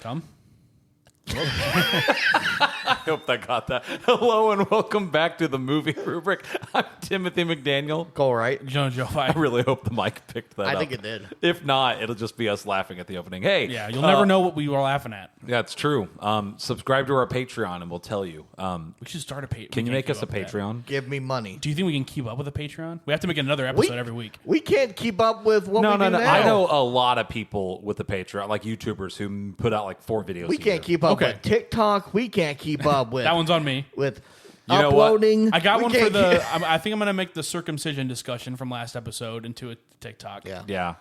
Come. I hope that got that. Hello and welcome back to the movie rubric. I'm Timothy McDaniel. Go right. Joe I really hope the mic picked that up. I think it did. If not, it'll just be us laughing at the opening. Hey. Yeah, you'll never know what we were laughing at. Yeah, it's true. Subscribe to our Patreon and we'll tell you. We should start a Patreon. Can you make us a Patreon? Give me money. Do you think we can keep up with a Patreon? We have to make another episode every week. We can't keep up with what we do now. I know a lot of people with the Patreon, like YouTubers who put out like 4 videos. We can't keep up with TikTok. We can't keep up with that one's on me. With you know uploading. I got one for the. I think I'm going to make the circumcision discussion from last episode into a TikTok. Yeah.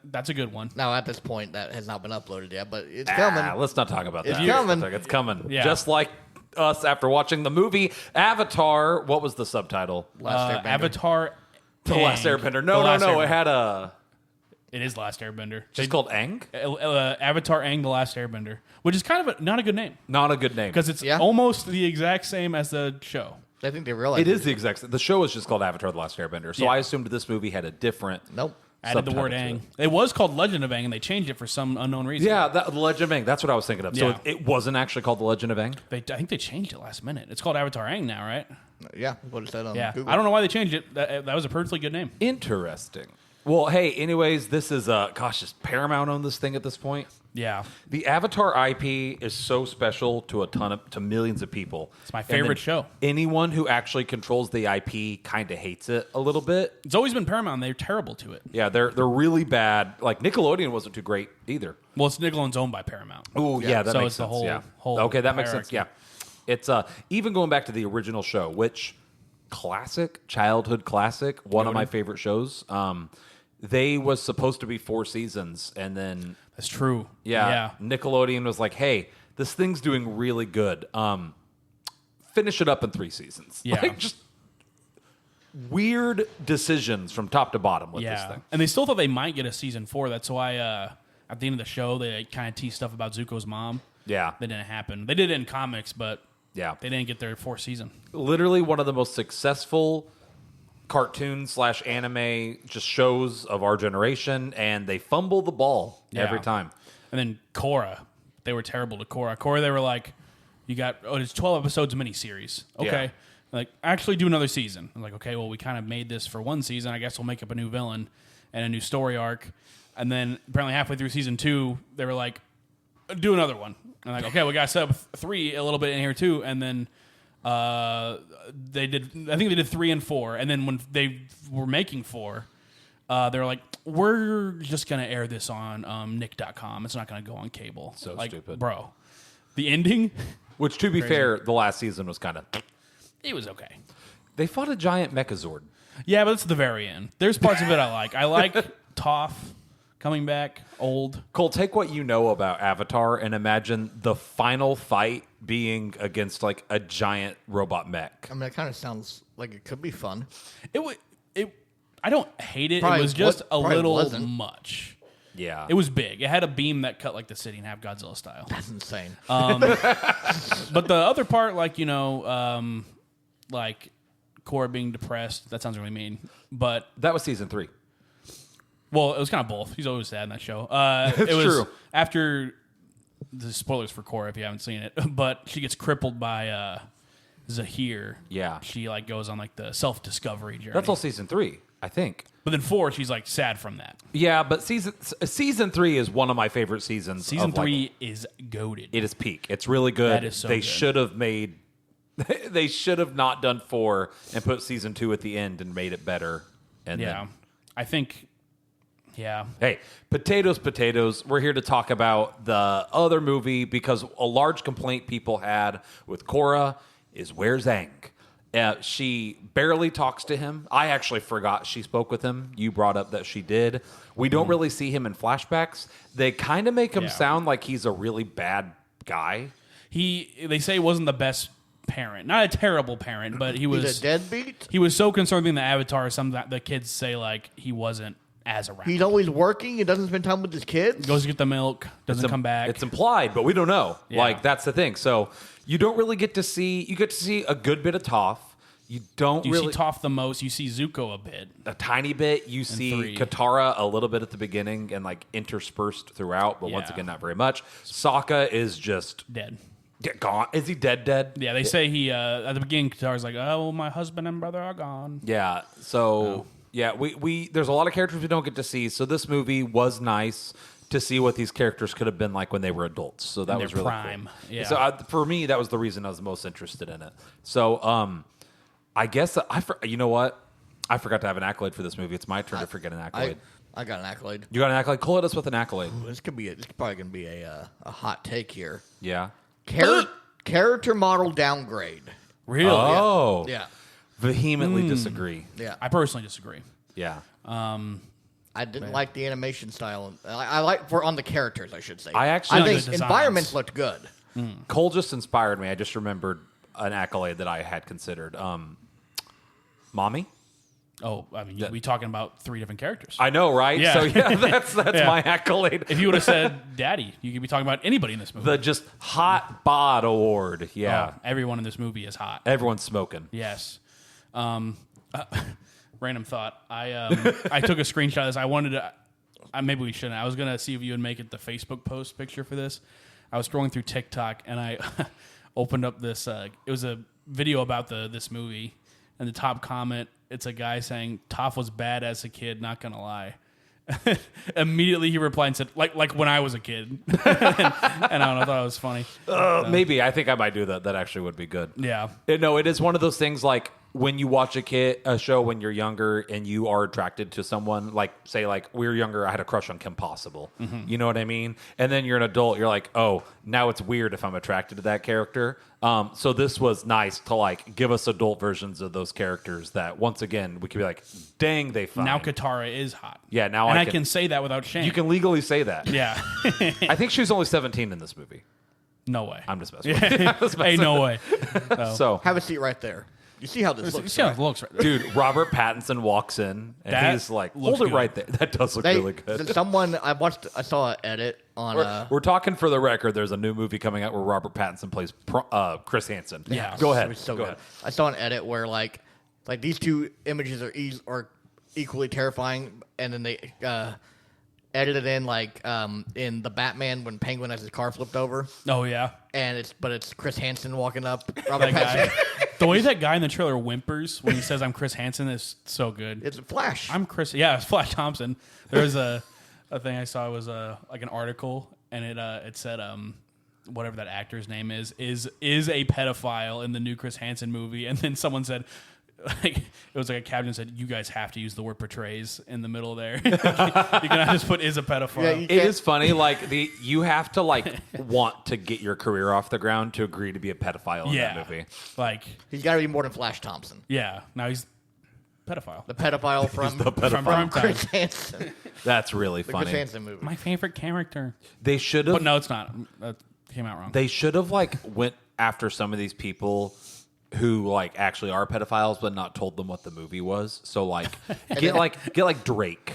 That's a good one. Now at this point, that has not been uploaded yet, but it's coming. Let's not talk about that. It's coming. It's coming. Yeah. Just like us after watching the movie Avatar. What was the subtitle? Last Airbender. Avatar. The Last Airbender. No. Airbender. It had a. It is Last Airbender. Just called Aang? Avatar Aang, The Last Airbender, which is kind of not a good name. Not a good name. Because it's almost the exact same as the show. I think they realized it is the exact same. The show is just called Avatar The Last Airbender. So I assumed this movie had a different Added the word Aang. It was called Legend of Aang, and they changed it for some unknown reason. Yeah, The Legend of Aang. That's what I was thinking of. So it wasn't actually called The Legend of Aang? I think they changed it last minute. It's called Avatar Aang now, right? Yeah, what it said on Google. I don't know why they changed it. That was a perfectly good name. Interesting. Well, hey, anyways, this is, is Paramount on this thing at this point? Yeah. The Avatar IP is so special to millions of people. It's my favorite show. Anyone who actually controls the IP kind of hates it a little bit. It's always been Paramount. They're terrible to it. Yeah, they're really bad. Like Nickelodeon wasn't too great either. Well, it's Nickelodeon's owned by Paramount. Oh, yeah, that so makes it's sense. The whole okay, that makes hierarchy. sense. Yeah, it's even going back to the original show, which childhood classic, one of my favorite shows. They was supposed to be 4 seasons, and then that's true. Yeah, Nickelodeon was like, "Hey, this thing's doing really good. Finish it up in 3 seasons." Yeah, like, just weird decisions from top to bottom with this thing. And they still thought they might get a season 4. That's why at the end of the show they kind of teased stuff about Zuko's mom. Yeah, that didn't happen. They did it in comics, but they didn't get their 4th season. Literally one of the most successful cartoon/anime just shows of our generation, and they fumble the ball every time. And then Korra, they were terrible to Korra. Korra, they were like, "You got it's 12 episodes miniseries, okay? Like, actually do another season." I'm like, "Okay, well, we kind of made this for 1 season. I guess we'll make up a new villain and a new story arc." And then apparently halfway through season 2, they were like, "Do another one." And I'm like, "Okay, we got to set up 3 a little bit in here too." And then they did. I think they did 3 and 4, and then when they were making 4, they were like, "We're just gonna air this on Nick.com. It's not gonna go on cable." So like, stupid, bro. The ending, which to be fair, the last season was kind of. It was okay. They fought a giant Megazord. Yeah, but it's the very end. There's parts of it I like. I like Toph coming back, old. Cole, take what you know about Avatar and imagine the final fight being against like a giant robot mech. I mean, it kind of sounds like it could be fun. I don't hate it. Probably it was just a little wasn't. much. Yeah. It was big. It had a beam that cut like the city in half, Godzilla style. That's insane. But the other part, like, like Korra being depressed, that sounds really mean. But that was season 3. Well, it was kind of both. He's always sad in that show. It's it was true. After the spoilers for Korra if you haven't seen it, but she gets crippled by Zahir. Yeah. She like goes on like the self-discovery journey. That's all season 3, I think. But then 4, she's like sad from that. Yeah, but season 3 is one of my favorite seasons. Season 3 is goated. It is peak. It's really good. That is so they good. should have made. They should have not done 4 and put season 2 at the end and made it better. And then, I think. Yeah. Hey, potatoes. We're here to talk about the other movie because a large complaint people had with Korra is where's Aang? She barely talks to him. I actually forgot she spoke with him. You brought up that she did. We don't really see him in flashbacks. They kind of make him sound like he's a really bad guy. They say he wasn't the best parent. Not a terrible parent, but he was... He's a deadbeat? He was so concerned being the Avatar, some that the kids say like he wasn't as around. He's always working. He doesn't spend time with his kids. Goes to get the milk, doesn't come back. It's implied, but we don't know. Yeah. Like, that's the thing. So you don't really get to see... You get to see a good bit of Toph. You don't You really see Toph the most. You see Zuko a bit. a tiny bit. You see 3. Katara a little bit at the beginning and like interspersed throughout, but once Yeah. again, not very much. Sokka is just Dead. gone. Is he dead? Yeah, they say he at the beginning. Katara's like, "Oh, my husband and brother are gone." Yeah. So yeah, we there's a lot of characters we don't get to see. So this movie was nice to see what these characters could have been like when they were adults. So that In was their really prime. cool. Yeah. So for me, that was the reason I was most interested in it. So I guess you know what? I forgot to have an accolade for this movie. It's my turn to forget an accolade. I got an accolade. You got an accolade? Call us with an accolade. This is probably gonna be a hot take here. Yeah. Character model downgrade. Really? Oh. Yeah, Vehemently disagree. yeah. I personally disagree. Yeah. I didn't like the animation style. I like on the characters, I should say. I actually- I The think designs. environments looked good. Cole just inspired me. I just remembered an accolade that I had considered. Mommy? Oh, I mean, we talking about 3 different characters. I know, right? Yeah. So yeah, that's Yeah. my accolade. If you would have said Daddy, you could be talking about anybody in this movie. The just hot bod award. Yeah. Oh, everyone in this movie is hot. Everyone's smoking. Yes. Random thought. I took a screenshot of this. I wanted to. Maybe we shouldn't. I was gonna see if you would make it the Facebook post picture for this. I was scrolling through TikTok and I opened up this. It was a video about this movie, and the top comment, it's a guy saying Toph was bad as a kid. Not gonna lie. Immediately he replied and said, like when I was a kid. and I don't know, I thought it was funny. Maybe. I think I might do that. That actually would be good. Yeah. No, it is one of those things like when you watch a show when you're younger and you are attracted to someone, like say like we were younger, I had a crush on Kim Possible. Mm-hmm. You know what I mean? And then you're an adult, you're like, oh, now it's weird if I'm attracted to that character. So this was nice to like give us adult versions of those characters that once again we could be like, dang, they fine. Now Katara is hot. Yeah, now and I I can say that without shame. You can legally say that. Yeah. I think she was only 17 in this movie. No way. I'm just messing with you. I'm just Hey, messing no way. So, Have a seat right there. You see how this You looks? see how right? it looks right there. dude, Robert Pattinson walks in and That he's like, looks hold it good. right there. That does look really good. I saw an edit on. We're talking for the record. There's a new movie coming out where Robert Pattinson plays Chris Hansen. Yeah. Go ahead. It was so Go good. ahead. I saw an edit where like these two images are equally terrifying, and then they edited in like in the Batman when Penguin has his car flipped over, Oh, yeah. and it's Chris Hansen walking up. Robert That Pattinson. guy. The way that guy in the trailer whimpers when he says, I'm Chris Hansen is so good. It's a Flash. I'm Chris. Yeah, it's Flash Thompson. There was a thing I saw was like an article, and it said whatever that actor's name is a pedophile in the new Chris Hansen movie, and then someone said. Like, it was like a caption said, "You guys have to use the word portrays in the middle there. You cannot just put is a pedophile." Yeah, you- It is funny. Like you have to like want to get your career off the ground to agree to be a pedophile in that movie. Like, He's got to be more than Flash Thompson. yeah. Now he's pedophile. The pedophile from the pedophile. From Primetime. Chris Hansen. That's really The funny. Chris Hansen movie. My favorite character. They should have. But no, it's not. That came out wrong. They should have like went after some of these people who like actually are pedophiles, but not told them what the movie was. So like get like Drake.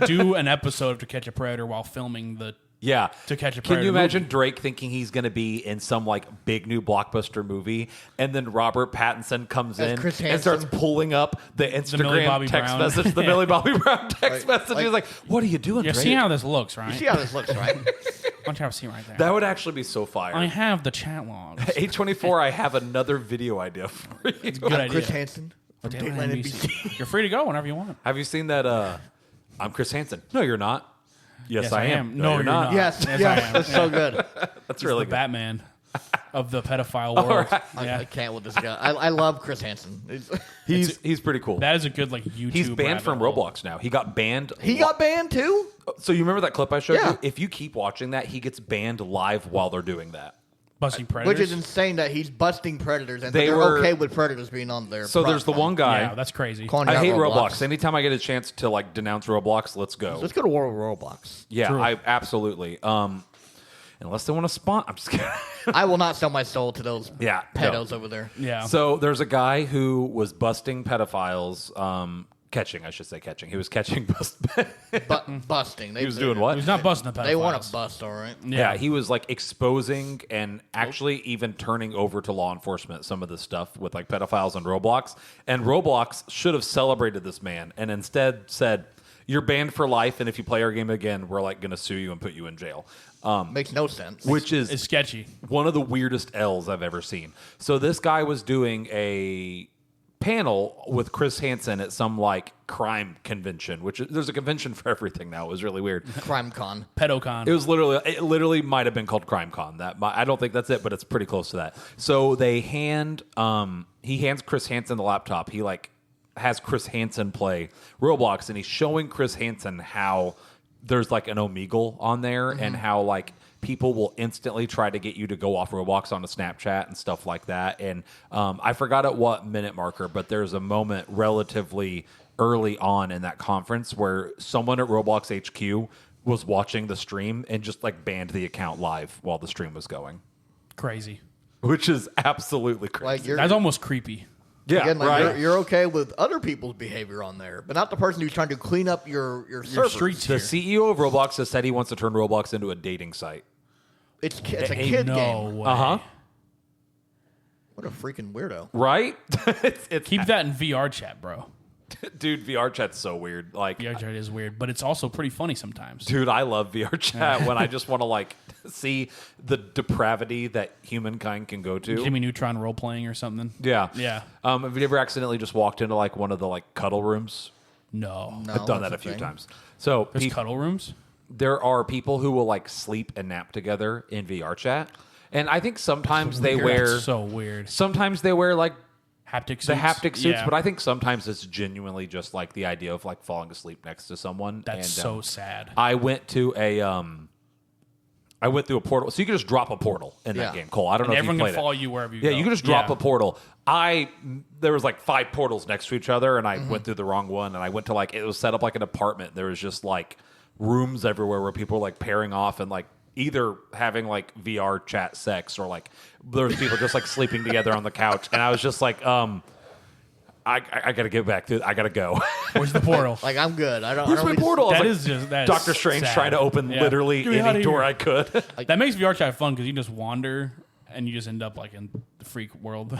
Do an episode of To Catch a Predator while filming the Yeah. To Catch a Can Predator you imagine movie. Drake thinking he's going to be in some like big new blockbuster movie, and then Robert Pattinson comes As in Chris and Hansen. starts pulling up the Millie Instagram Bobby text Brown. message, the Millie Bobby Brown text Like- message. He's like, "What are you doing, You Drake?" see how this looks, right? You see how this looks, right? Why don't you have a scene right there? That would actually be so fire. I have the chat logs. A24, I have another video idea for you. Good idea. Chris Hansen from Damn it, Dateline NBC. NBC. You're free to go whenever you want. Have you seen that? I'm Chris Hansen. No, you're not. Yes, I am. No, you're not. Yes, Yes, yes, I am. that's so good. That's really The good. Batman of the pedophile world. right. Yeah. I can't with this guy. I love Chris Hansen. He's pretty cool. That is a good like YouTube. He's banned from rabbit hole. Roblox now. He got banned. He got banned too. So you remember that clip I showed Yeah. you? If you keep watching that, he gets banned live while they're doing that. Busting predators. Which is insane that he's busting predators and They they're were- okay with predators being on their So there's the platform. one guy. Yeah, that's crazy. Calling I out hate Roblox. Anytime I get a chance to like denounce Roblox, let's go. Let's go to World of Roblox. Yeah, True. I absolutely. Unless they want to spawn, I'm just kidding. I will not sell my soul to those Yeah, pedos over there. Yeah. So there's a guy who was busting pedophiles, Catching, I should say catching. He was catching Busting. He was doing what? He's not busting the pedophiles. They want to bust, all right. Yeah, he was like exposing and actually even turning over to law enforcement some of this stuff with like pedophiles and Roblox. And Roblox should have celebrated this man and instead said, "You're banned for life, and if you play our game again, we're like going to sue you and put you in jail." Makes no sense. Which is It's sketchy. one of the weirdest L's I've ever seen. So this guy was doing a panel with Chris Hansen at some like crime convention, which there's a convention for everything now. It was really weird. Crime con. Pedocon. It literally might have been called Crime Con. I don't think that's it, but it's pretty close to that. So he hands Chris Hansen the laptop. He like has Chris Hansen play Roblox, and he's showing Chris Hansen how there's like an Omegle on there and how like people will instantly try to get you to go off Roblox on a Snapchat and stuff like that. And I forgot at what minute marker, but there's a moment relatively early on in that conference where someone at Roblox HQ was watching the stream and just like banned the account live while the stream was going. Crazy. Which is absolutely crazy. Like you're, That's almost creepy. yeah, again, like right. you're okay with other people's behavior on there, but not the person who's trying to clean up your servers. streets The here. CEO of Roblox has said he wants to turn Roblox into a dating site. It's a Ain't kid no game. way. Uh-huh. What a freaking weirdo. Right? it's Keep that in VR chat, bro. dude, VR chat's so weird. Like, VR chat is weird, but it's also pretty funny sometimes. dude, I love VR chat when I just want to like see the depravity that humankind can go to. Jimmy Neutron role playing or something. Yeah. Yeah. Have you ever accidentally just walked into like one of the like cuddle rooms? No. I've done that's that a few thing. times. So There's cuddle rooms? there are people who will like sleep and nap together in VR chat. And I think sometimes they wear That's so weird. sometimes they wear like Haptic suits? the haptic suits, Yeah. but I think sometimes it's genuinely just like the idea of like falling asleep next to someone. That's and, so sad. I went through a portal. So you can just drop a portal in that Yeah. game, Cole. I don't And know if you everyone played can follow it. you wherever you Yeah, go. you can just drop Yeah. a portal. There was like 5 portals next to each other, and I Mm-hmm. went through the wrong one, and I went to like, it was set up like an apartment. There was just like rooms everywhere where people were like pairing off and like either having like VR chat sex or like there was people just like sleeping together on the couch. And I was just like, I got to get back to I got to go. Where's the portal? Like I'm good. I don't. Where's I don't my need to- portal? I was That like, is just that is Doctor Strange sad. trying to open Yeah. literally Get me outta any door here. I could. That makes VR chat fun because you just wander and you just end up like in the freak world.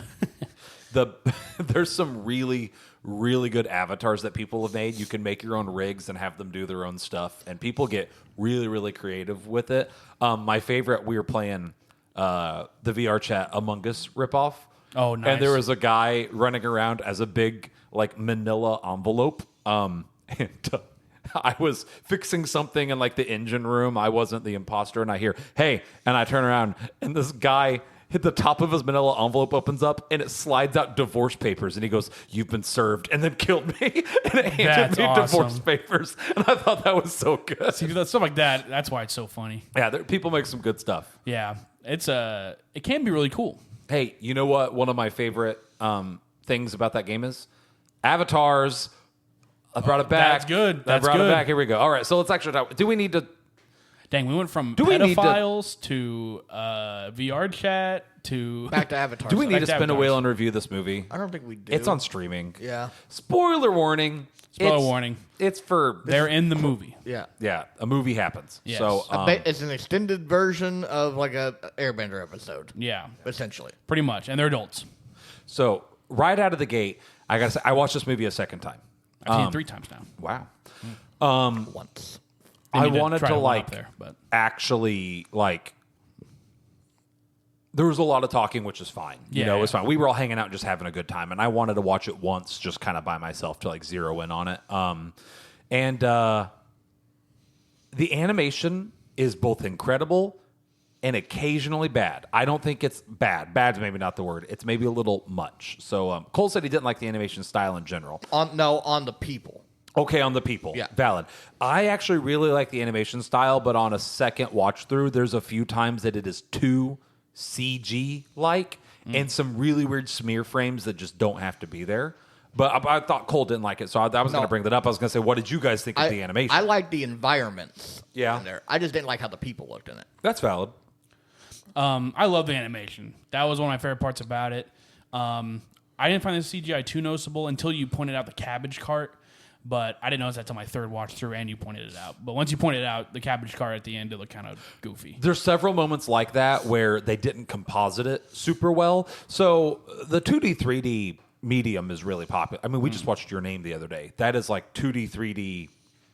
There's some really, really good avatars that people have made. You can make your own rigs and have them do their own stuff, and people get really, really creative with it. My favorite, we were playing the VR chat Among Us ripoff. Oh, nice. And there was a guy running around as a big like manila envelope. And I was fixing something in like the engine room. I wasn't the imposter, and I hear, "Hey," and I turn around, and this guy hit the top of his manila envelope opens up, and it slides out divorce papers, and he goes, "You've been served," and then killed me, and it handed That's me divorce awesome. papers, and I thought that was so good. See, that stuff like that, that's why it's so funny. Yeah, people make some good stuff. Yeah. It can be really cool. Hey, you know what? One of my favorite things about that game is avatars. I brought it back. That's good. I That's brought good. it back. Here we go. All right, so let's actually talk. Do we need to? Dang, we went from Do we need to- pedophiles to VR chat to Back to Avatar. Do we need Back to to spin a avatars. wheel and review this movie? I don't think we do. It's on streaming. Yeah. Spoiler warning. Spoiler It's- warning. It's for They're in the movie. Yeah. yeah. A movie happens. Yes. So It's an extended version of like a Airbender episode, Yeah, essentially. pretty much. And they're adults. so right out of the gate, I gotta say, I watched this movie a second time. I've seen it 3 times now. Wow. Once. They I need to wanted try to one like up there, but actually like. There was a lot of talking, which is fine. You Yeah, know, it yeah. was fine. We were all hanging out and just having a good time, and I wanted to watch it once, just kind of by myself to like zero in on it. And the animation is both incredible and occasionally bad. I don't think it's bad. Bad's maybe not the word. It's maybe a little much. So Cole said he didn't like the animation style in general. On the people. Okay, on the people. Yeah. Valid. I actually really like the animation style, but on a second watch through, there's a few times that it is too CG-like and some really weird smear frames that just don't have to be there. But I thought Cole didn't like it, so I was going to bring that up. I was going to say, what did you guys think of the animation? I like the environments. Yeah. In there. I just didn't like how the people looked in it. That's valid. I love the animation. That was one of my favorite parts about it. I didn't find the CGI too noticeable until you pointed out the cabbage cart. But I didn't notice that until my third watch through, and you pointed it out. But once you pointed it out, the cabbage car at the end, it looked kind of goofy. There's several moments like that where they didn't composite it super well. So the 2D, 3D medium is really popular. I mean, we just watched Your Name the other day. That is like 2D, 3D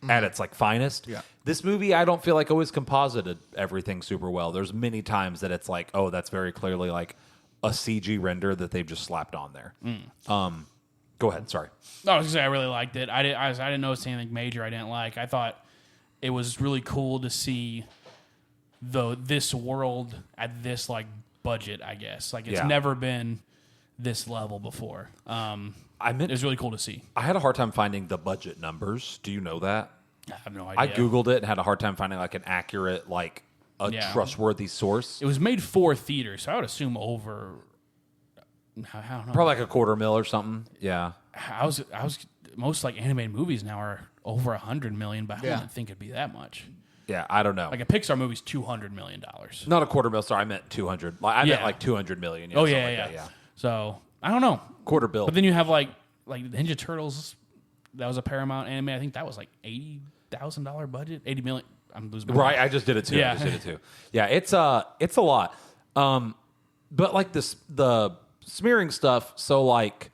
at its like finest. Yeah. This movie, I don't feel like always composited everything super well. There's many times that it's like, oh, that's very clearly like a CG render that they've just slapped on there. Go ahead. Sorry. No, I was gonna say I really liked it. I didn't notice anything major I didn't like. I thought it was really cool to see this world at this like budget. I guess like it's never been this level before. It was really cool to see. I had a hard time finding the budget numbers. Do you know that? I have no idea. I Googled it and had a hard time finding like an accurate, like a trustworthy source. It was made for theaters, so I would assume over. I don't know. Probably like $250,000 or something. Yeah. I was most like animated movies now are over $100 million, but I didn't think it'd be that much. Yeah, I don't know. Like a Pixar movie's $200 million. Not $250,000. Sorry, I meant 200. I meant like 200 million. Yeah, yeah. So I don't know. $250,000. But then you have like Ninja Turtles. That was a Paramount anime. I think that was like $80,000 budget. $80 million. I'm losing. Right. I just did it too. Yeah. I just did it too. Yeah. It's a lot. But like the smearing stuff. So like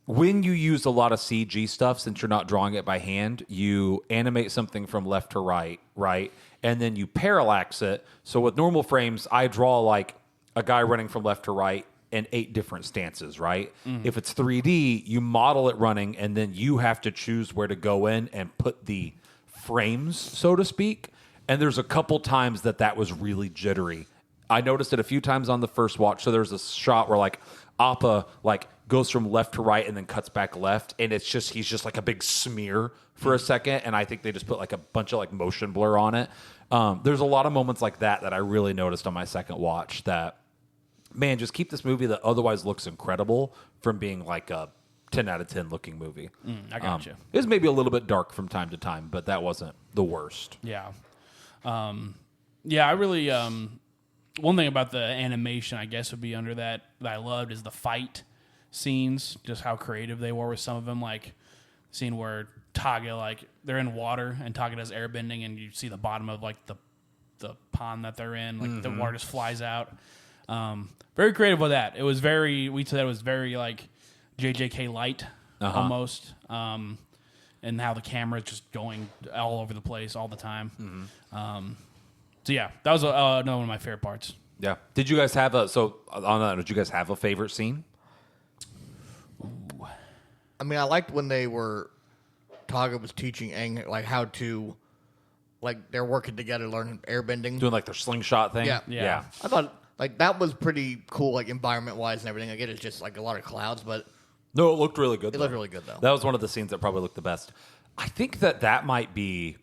when you use a lot of CG stuff, since you're not drawing it by hand, you animate something from left to right, and then you parallax it. So with normal frames, I draw like a guy running from left to right in 8 different stances, right? If it's 3D, you model it running, and then you have to choose where to go in and put the frames, so to speak. And there's a couple times that was really jittery. I noticed it a few times on the first watch. So there's a shot where like Appa like goes from left to right and then cuts back left, and he's just like a big smear for a second. And I think they just put like a bunch of like motion blur on it. There's a lot of moments like that I really noticed on my second watch. That man, just keep this movie that otherwise looks incredible from being like a 10 out of 10 looking movie. I got you. It was maybe a little bit dark from time to time, but that wasn't the worst. Yeah. I really. One thing about the animation, I guess, would be under that I loved is the fight scenes, just how creative they were with some of them. Like the scene where Taga, like they're in water and Taga does airbending, and you see the bottom of like the pond that they're in, like the water just flies out. Very creative with that. It was we said it was very like JJK light almost, and how the camera is just going all over the place all the time. So yeah, that was another one of my favorite parts. Yeah. Did you guys have did you guys have a favorite scene? I mean, I liked when Taga was teaching Aang like how to, like they're working together, learning airbending, Doing like their slingshot thing? Yeah. I thought like that was pretty cool, like environment wise and everything. I get it's just like a lot of clouds, but No, it looked really good. it looked really good though. That was one of the scenes that probably looked the best. I think that might be...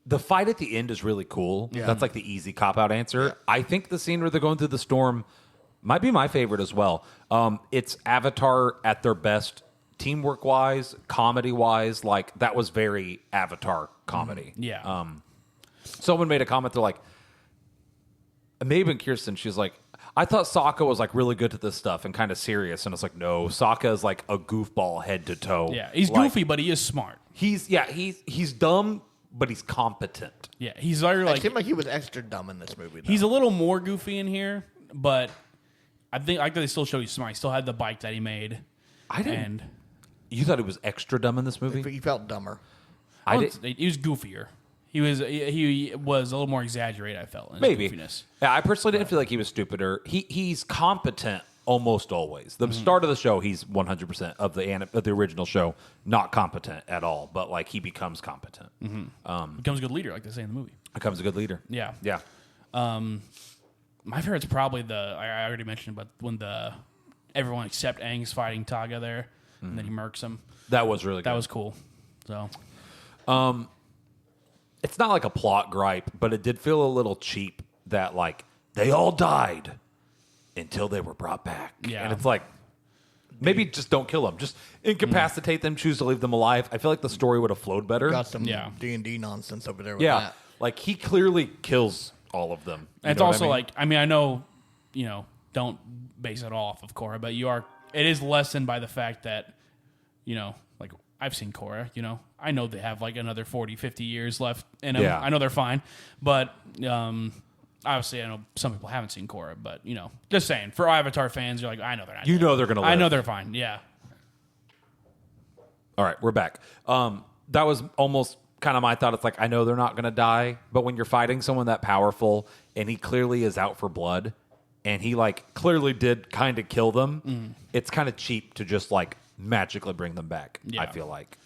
The fight at the end is really cool. Yeah. That's like the easy cop-out answer. Yeah. I think the scene where they're going through the storm might be my favorite as well. It's Avatar at their best, teamwork-wise, comedy-wise. Like, that was very Avatar comedy. Yeah. Someone made a comment, they're like, maybe in Kirsten, she's like, I thought Sokka was like really good at this stuff and kind of serious. And it's like, no, Sokka is like a goofball head to toe. Yeah, he's like, goofy, but he is smart. He's dumb, but he's competent. Yeah, he's very like... It seemed like he was extra dumb in this movie, though. He's a little more goofy in here, but I think they still show he's smart. He still had the bike that he made. I didn't... And You thought he was extra dumb in this movie? He felt dumber. He was goofier. He was a little more exaggerated, I felt, in his Maybe. goofiness. Yeah, I personally didn't feel like he was stupider. He's competent almost always. The start of the show, he's 100% of the original show not competent at all, but like he becomes competent. Becomes a good leader, like they say in the movie. Becomes a good leader. Yeah. Yeah. My favorite's probably I already mentioned, but when everyone except Aang's fighting Taga there, and then he murks him. That was really good. That was cool. So, it's not like a plot gripe, but it did feel a little cheap that like they all died until they were brought back. Yeah. And it's like, maybe just don't kill them. Just incapacitate them, choose to leave them alive. I feel like the story would have flowed better. Got some Yeah. D&D nonsense over there with Yeah. that. Like he clearly kills all of them. and it's also like, I know, don't base it off of Korra, but it is lessened by the fact that, like, I've seen Korra, you know. I know they have like another 40, 50 years left in them. Yeah. I know they're fine. But obviously I know some people haven't seen Korra, but you know, just saying, for Avatar fans, you're like, I know they're not. You know they're going to live. I know they're fine. Yeah. All right, we're back. That was almost kind of my thought. It's like, I know they're not going to die, but when you're fighting someone that powerful and he clearly is out for blood and he like clearly did kind of kill them, it's kind of cheap to just like magically bring them back. Yeah. I feel like.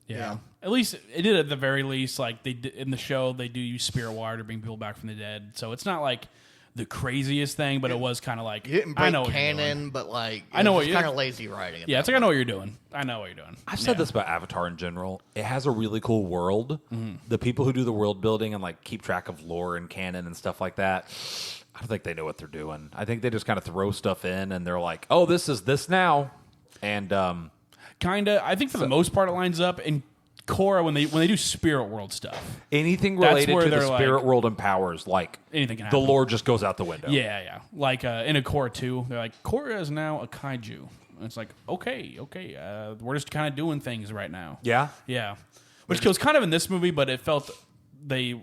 Yeah. At least it did at the very least. Like they did, in the show, they do use spirit water to bring people back from the dead. So it's not like the craziest thing, but it was kind of like, You didn't I break know what you're doing. canon, but like I know what it's you're- kind of lazy writing. at Yeah, that it's like I know what you're doing. I know what you're doing. I've said this about Avatar in general. It has a really cool world. The people who do the world building and like keep track of lore and canon and stuff like that, I don't think they know what they're doing. I think they just kind of throw stuff in and they're like, oh, this is this now. And Kind of. I think for the most part, it lines up. In Korra, when they do spirit world stuff, anything That's related where to the they're spirit like- world and powers, like anything can the happen. lore just goes out the window. Yeah. Like in a Korra 2, they're like, Korra is now a kaiju. And it's like, okay. We're just kind of doing things right now. Yeah? Yeah. Which was kind of in this movie, but it felt they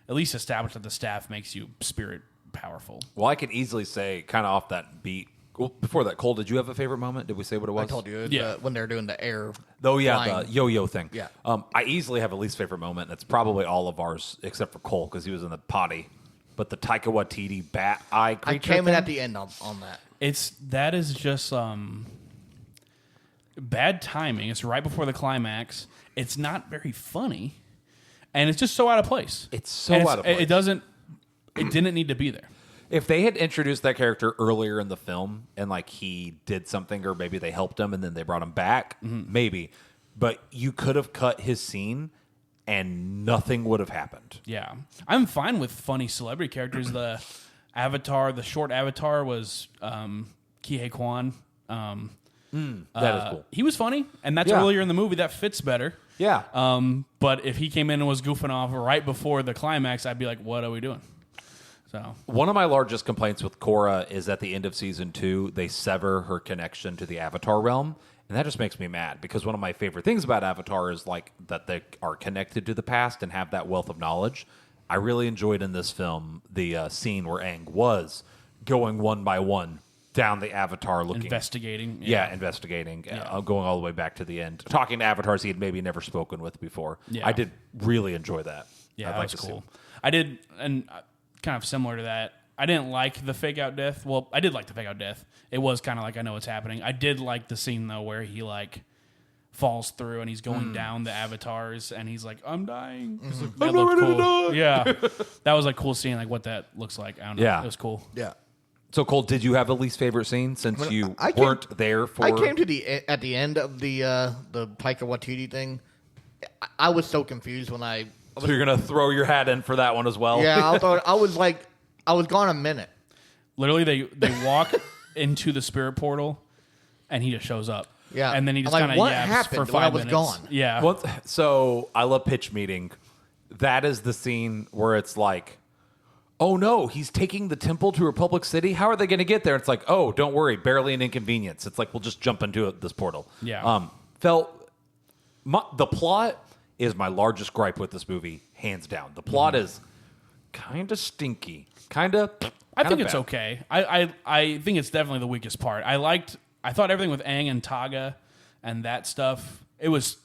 at least established that the staff makes you spirit powerful. Well, I could easily say, kind of off that beat. Well, before that, Cole, did you have a favorite moment? Did we say what it was? I told you Yeah. when they're doing the air. Oh, yeah, flying. the yo-yo thing. Yeah. I easily have a least favorite moment. That's probably all of ours, except for Cole, because he was in the potty. But the Taika Waititi bat eye creature I came in thing? at the end on that. That is just bad timing. It's right before the climax. It's not very funny, and it's just so out of place. It's so And out of place. It didn't need to be there. If they had introduced that character earlier in the film and like he did something or maybe they helped him and then they brought him back, maybe. But you could have cut his scene and nothing would have happened. Yeah, I'm fine with funny celebrity characters. The short Avatar was Kihei Kwan. That is cool. He was funny, and that's Yeah. earlier in the movie. That fits better. Yeah. But if he came in and was goofing off right before the climax, I'd be like, what are we doing? So One of my largest complaints with Korra is at the end of season 2, they sever her connection to the Avatar realm. And that just makes me mad because one of my favorite things about Avatar is like that they are connected to the past and have that wealth of knowledge. I really enjoyed in this film the scene where Aang was going one by one down the Avatar looking. investigating. Yeah, investigating, going all the way back to the end. Talking to avatars he had maybe never spoken with before. Yeah. I did really enjoy that. Yeah, I'd that like was to see cool. him. I did, and kind of similar to that, I didn't like the fake out death. Well, I did like the fake out death. It was kind of like, I know what's happening. I did like the scene, though, where he, like, falls through and he's going down the avatars and he's like, I'm dying. That I'm not looked ready to cool. die. Yeah. That was, like, cool seeing, like, what that looks like. I don't know. Yeah. It was cool. Yeah. So, Cole, did you have a least favorite scene since you I came- weren't there for... I came to at the end of the Taika Waititi thing. I was so confused when I. So you're going to throw your hat in for that one as well? Yeah, I was gone a minute. Literally, they walk into the spirit portal and he just shows up. Yeah. And then he just I'm kind like, of what yaps happened for when I 5 was minutes. gone? Yeah. So I love pitch meeting. That is the scene where it's like, oh no, he's taking the temple to Republic City. How are they going to get there? It's like, oh, don't worry, barely an inconvenience. It's like, we'll just jump into this portal. Yeah. The plot is my largest gripe with this movie, hands down. The plot is kind of stinky, I think it's okay. I think it's definitely the weakest part. I thought everything with Aang and Taga and that stuff, it was,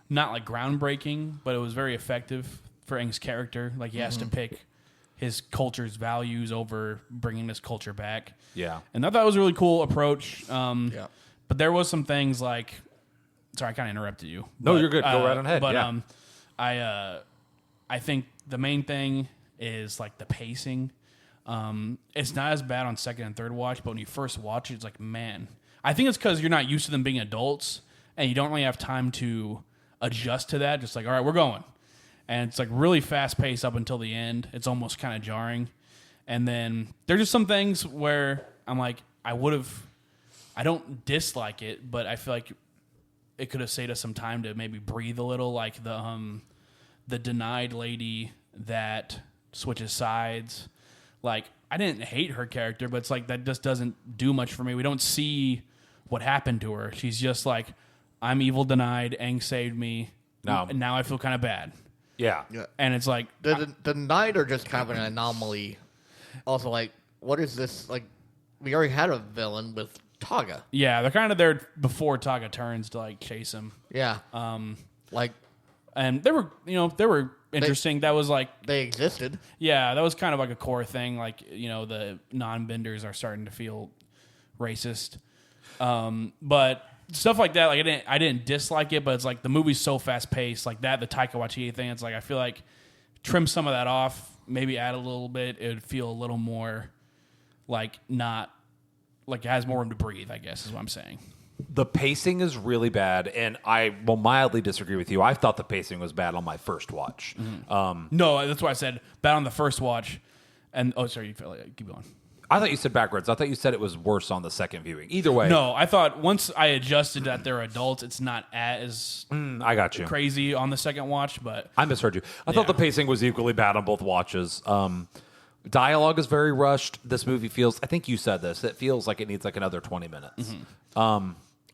not like groundbreaking, but it was very effective for Aang's character. Like he has to pick his culture's values over bringing this culture back. Yeah. And I thought that was a really cool approach. Yeah. But there was some things like, sorry, I kind of interrupted you. No, But, you're good. Go right on ahead. But Yeah. I think the main thing is like the pacing. It's not as bad on second and third watch, but when you first watch it, it's like, man. I think it's because you're not used to them being adults, and you don't really have time to adjust to that. Just like, all right, we're going. And it's like really fast paced up until the end. It's almost kind of jarring. And then there's just some things where I'm like, I don't dislike it, but I feel like it could have saved us some time to maybe breathe a little, like the denied lady that switches sides. Like, I didn't hate her character, but it's like that just doesn't do much for me. We don't see what happened to her. She's just like, I'm evil denied. Aang saved me. No. And now I feel kind of bad. Yeah. Yeah. And it's like The Knight are just kind of an anomaly. Also, like, what is this? Like, we already had a villain with Taga. yeah, they're kind of there before Taga turns to like chase him. Yeah. Like, And they were interesting. That was like they existed. yeah, that was kind of like a core thing. Like the non-benders are starting to feel racist. But stuff like that, like I didn't dislike it, but it's like the movie's so fast paced, like that the Taika Waititi thing. It's like I feel like trim some of that off, maybe add a little bit. It would feel a little more like not like it has more room to breathe. I guess is what I'm saying. The pacing is really bad, and I will mildly disagree with you. I thought the pacing was bad on my first watch. No, that's why I said bad on the first watch. And sorry, you feel like keep going. I thought you said backwards. I thought you said it was worse on the second viewing. Either way. No, I thought once I adjusted that they're adults, it's not as I got you. crazy on the second watch, but I misheard you. I thought the pacing was equally bad on both watches. Dialogue is very rushed. This movie feels, I think you said this, it feels like it needs like another 20 minutes.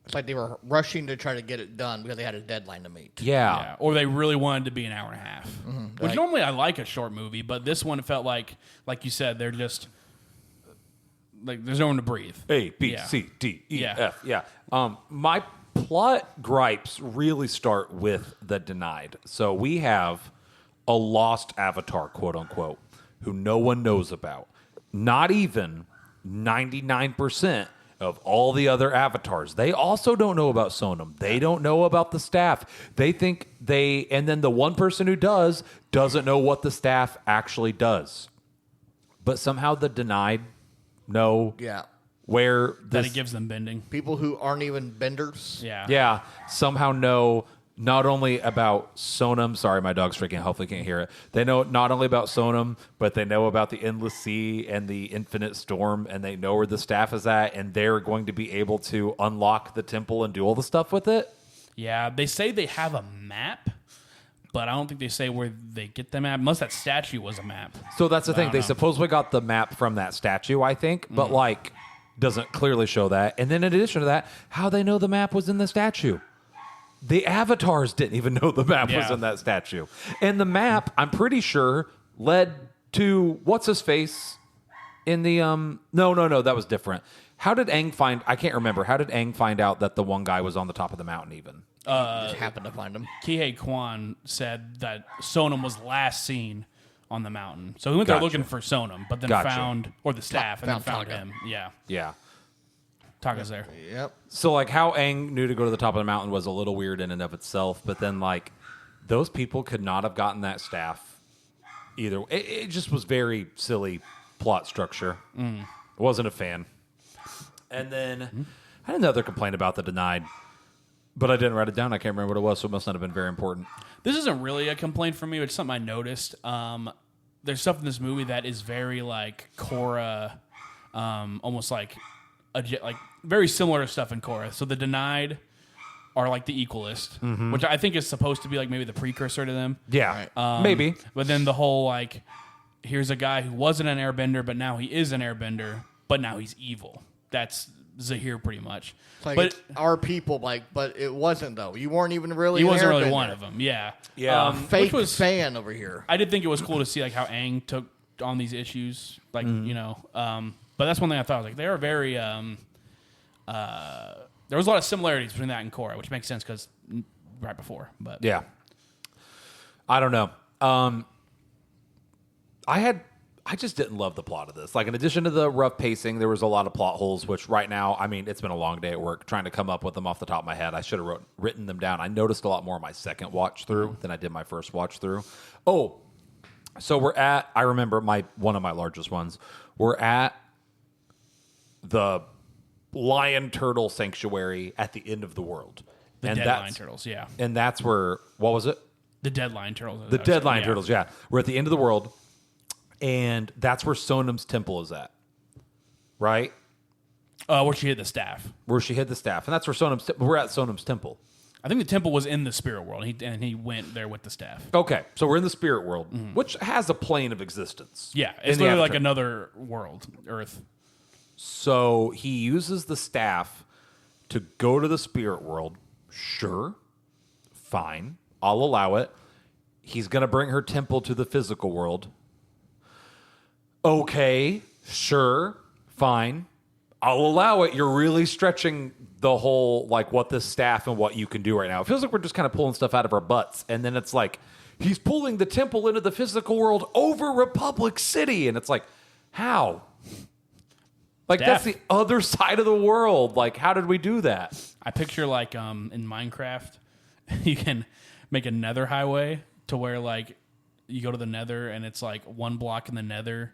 It's like they were rushing to try to get it done because they had a deadline to meet. yeah, or they really wanted to be an hour and a half. Which Like- normally I like a short movie, but this one felt like you said, they're just like there's no one to breathe. A, B, Yeah. C, D, E, Yeah. F. Yeah. My plot gripes really start with the Denied. So we have a lost avatar, quote unquote, who no one knows about. Not even 99% of all the other avatars. They also don't know about Sonam. They don't know about the staff. They think and then the one person who doesn't know what the staff actually does. But somehow the Denied know Yeah. where That this, it gives them bending. People who aren't even benders. Yeah. somehow know not only about Sonam. Sorry, my dog's freaking. Hopefully, can't hear it. They know not only about Sonam, but they know about the Endless Sea and the Infinite Storm, and they know where the staff is at, and they're going to be able to unlock the temple and do all the stuff with it. Yeah, they say they have a map, but I don't think they say where they get the map, unless that statue was a map. So that's the thing. don't They know. supposedly got the map from that statue, I think, but like doesn't clearly show that. And then in addition to that, how they know the map was in the statue. The avatars didn't even know the map was Yeah. in that statue. And the map, I'm pretty sure, led to what's his face in the no, that was different. How did Aang find I can't remember. How did Aang find out that the one guy was on the top of the mountain even? Just happened to find them. Kihei Kwan said that Sonam was last seen on the mountain. So he went there Gotcha. looking for Sonam, but then Gotcha. found, or the staff, and then Found found Taga. him. Yeah. Yeah. Taga's there. Yep. So like how Aang knew to go to the top of the mountain was a little weird in and of itself, but then like those people could not have gotten that staff either. It just was very silly plot structure. Wasn't a fan. And then I had another complaint about the Denied, but I didn't write it down. I can't remember what it was, so it must not have been very important. This isn't really a complaint for me, but it's something I noticed. There's stuff in this movie that is very like Korra, almost like very similar to stuff in Korra. So the Denied are like the Equalist, which I think is supposed to be like maybe the precursor to them. Yeah, maybe. But then the whole like, here's a guy who wasn't an airbender, but now he is an airbender, but now he's evil. That's Zahir pretty much. Like but it's our people, but it wasn't though. You weren't even really. he an wasn't really airbender. one of them. Yeah. Yeah. Fake Which was, fan over here. I did think it was cool to see like how Aang took on these issues, like but that's one thing I thought. Like they are very. There was a lot of similarities between that and Korra, which makes sense because right before. But Yeah. I don't know. I just didn't love the plot of this. Like, in addition to the rough pacing, there was a lot of plot holes, which right now, I mean, it's been a long day at work trying to come up with them off the top of my head. I should have written them down. I noticed a lot more on my second watch through than I did my first watch through. Oh, so I remember one of my largest ones. We're at the lion turtle sanctuary at the end of the world. the Deadline Turtles, yeah. And that's where, what was it? The Deadline Turtles. The Deadline Turtles, yeah. We're at the end of the world, and that's where Sonam's temple is at, right? Where she hid the staff. Where she hid the staff, and that's where we're at Sonam's temple. I think the temple was in the spirit world, and he went there with the staff. Okay, so we're in the spirit world, which has a plane of existence. Yeah, in it's the literally like Avatar. another world, Earth. So he uses the staff to go to the spirit world, Sure. Fine. I'll allow it. He's going to bring her temple to the physical world. Okay. Sure. Fine. I'll allow it. You're really stretching the whole, like, what this staff and what you can do right now. It feels like we're just kind of pulling stuff out of our butts. And then it's like, he's pulling the temple into the physical world over Republic City. And it's like, how? Like, that's the other side of the world. Like, how did we do that? I picture, like, in Minecraft, you can make a nether highway to where, like, you go to the nether and it's, like, 1 block in the nether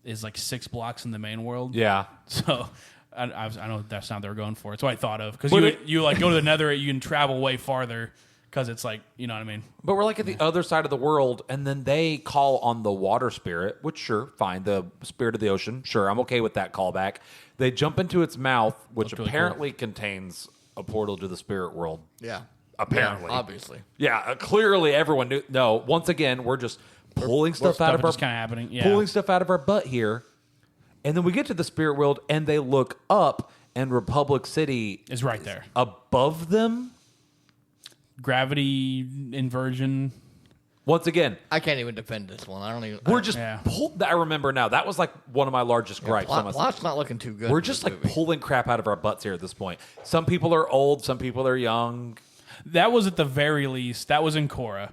is, like, 6 blocks in the main world. Yeah. So, I know that's not what they were going for. It's what I thought of. Because you, like, go to the nether, you can travel way farther because it's, like, you know what I mean? But we're, like, at the other side of the world, and then they call on the water spirit, which, sure, fine, the spirit of the ocean. Sure, I'm okay with that callback. They jump into its mouth, which apparently contains a portal to the spirit world. Yeah. Apparently. Yeah, obviously. Yeah, clearly everyone knew. No, once again, we're just pulling stuff out of our... just kind of happening. Yeah. Pulling stuff out of our butt here. And then we get to the spirit world, and they look up, and Republic City... is right there. Above them? Gravity inversion. Once again... I can't even defend this one. I don't even... We're just... I remember now. That was like one of my largest gripes. Plot's not looking too good. We're just like pulling crap out of our butts here at this point. Some people are old. Some people are young. That was at the very least. That was in Korra.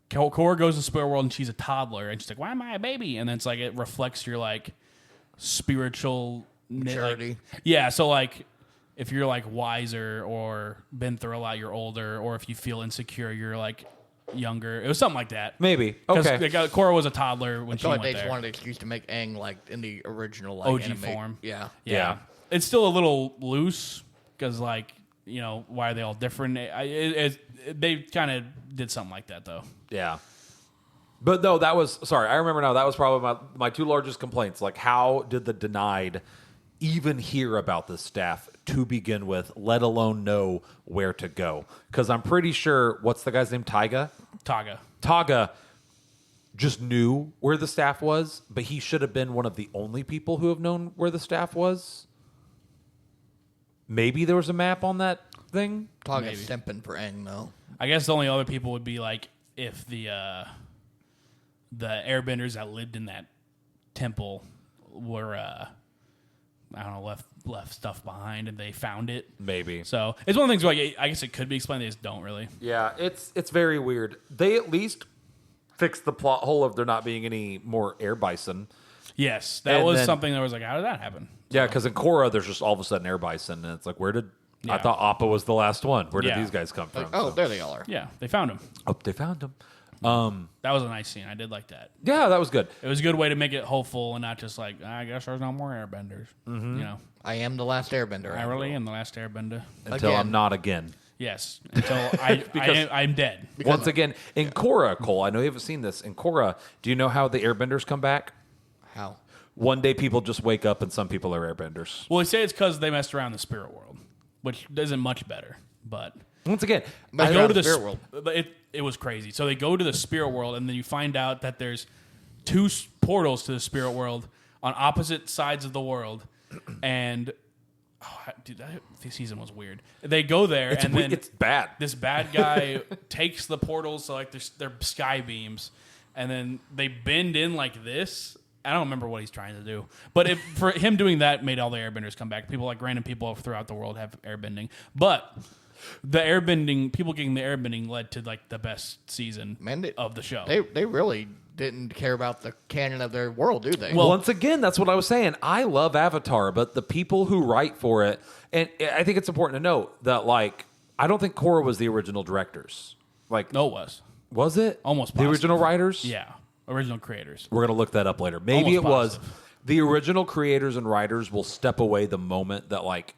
Korra goes to the spirit world and she's a toddler. And she's like, why am I a baby? And then it's like, it reflects your like spiritual... maturity. Like, yeah, so like... if you're like wiser or been through a lot, you're older. Or if you feel insecure, you're like... younger. It was something like that. Maybe. Okay. Korra was a toddler when she went they there. just wanted an excuse to make Aang like in the original like OG anime form. Yeah. It's still a little loose because like, you know, why are they all different? They kind of did something like that though. Yeah. But no, that was... sorry, I remember now. That was probably my 2 largest complaints. Like, how did the Denied even hear about this staff to begin with, let alone know where to go? Because I'm pretty sure... what's the guy's name? Taga just knew where the staff was, but he should have been one of the only people who have known where the staff was. Maybe there was a map on that thing. Taga's simping for Aang though. I guess the only other people would be like if the airbenders that lived in that temple were I don't know, left stuff behind and they found it. Maybe. So it's one of the things where I guess it could be explained. They just don't really. Yeah, it's very weird. They at least fixed the plot hole of there not being any more air bison. Yes, that was something that was like, how did that happen? Yeah, because in Korra, there's just all of a sudden air bison, and it's like, where did... I thought Appa was the last one. Where did these guys come from? Oh, there they all are. Yeah, they found him. Oh, they found him. That was a nice scene. I did like that. Yeah, that was good. It was a good way to make it hopeful and not just like, I guess there's no more airbenders. Mm-hmm. You know, I am the last airbender. I really am the last airbender. Until I'm not again. Yes, until I'm dead. Once again, in Korra, Cole, I know you haven't seen this. In Korra, do you know how the airbenders come back? How? One day people just wake up and some people are airbenders. Well, they say it's because they messed around the spirit world, which isn't much better. But once again, I go to the spirit world. It was crazy. So they go to the spirit world, and then you find out that there's 2 portals to the spirit world on opposite sides of the world, and dude, this season was weird. They go there, and then it's bad. This bad guy takes the portals, so like they're sky beams, and then they bend in like this. I don't remember what he's trying to do, but for him doing that made all the airbenders come back. People like random people throughout the world have airbending, but the airbending, people getting the airbending led to like the best season of the show. They really didn't care about the canon of their world, do they? Well, once again, that's what I was saying. I love Avatar, but the people who write for it, and I think it's important to note that, like, I don't think Korra was the original directors. Like, no, it was. Was it? Almost the original writers? Yeah, original creators. We're going to look that up later. Maybe Almost it was. positive. The original creators and writers will step away the moment that, like,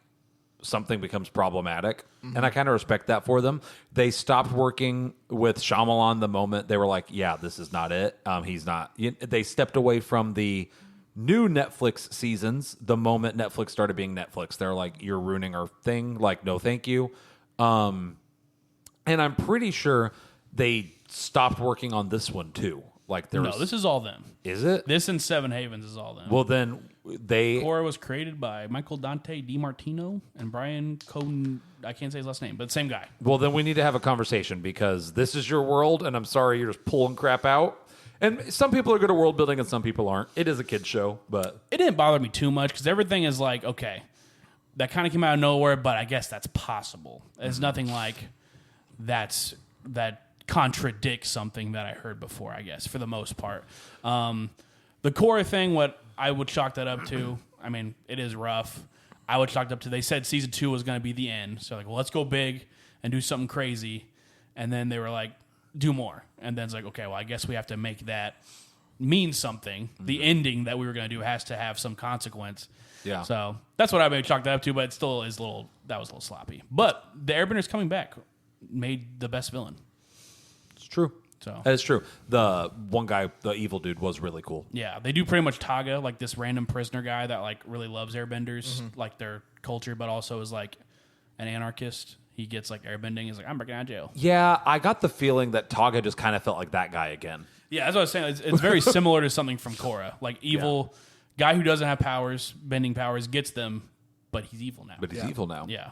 something becomes problematic. Mm-hmm. And I kind of respect that for them. They stopped working with Shyamalan the moment they were like, yeah, this is not it. He's not. They stepped away from the new Netflix seasons the moment Netflix started being Netflix. They're like, you're ruining our thing. Like, no, thank you. And I'm pretty sure they stopped working on this one too. Like there was. No, this is all them. Is it? This and Seven Havens is all them. Well, then they. Korra was created by Michael Dante DiMartino and Brian Cohn. I can't say his last name, but same guy. Well, then we need to have a conversation because this is your world, and I'm sorry you're just pulling crap out. And some people are good at world building, and some people aren't. It is a kid's show, but It didn't bother me too much because everything is like, okay, that kind of came out of nowhere, but I guess that's possible. There's nothing like that contradicts something that I heard before, I guess, for the most part. The Korra thing, what I would chalk that up to, I mean, it is rough. I would chalk it up to, they said season 2 was going to be the end. So like, well, let's go big and do something crazy. And then they were like, do more. And then it's like, okay, well, I guess we have to make that mean something. The ending that we were going to do has to have some consequence. Yeah. So that's what I would chalk that up to, but it still is that was a little sloppy. But the Airbender's coming back made the best villain. it's true. So It's true. The one guy, the evil dude, was really cool. yeah, they do pretty much Taga, like this random prisoner guy that like really loves airbenders, like their culture, but also is like an anarchist. He gets like airbending. He's like, I'm breaking out of jail. Yeah, I got the feeling that Taga just kind of felt like that guy again. Yeah, that's what I was saying. It's very similar to something from Korra. Like evil guy who doesn't have powers, bending powers, gets them, but he's evil now. But he's evil now. Yeah,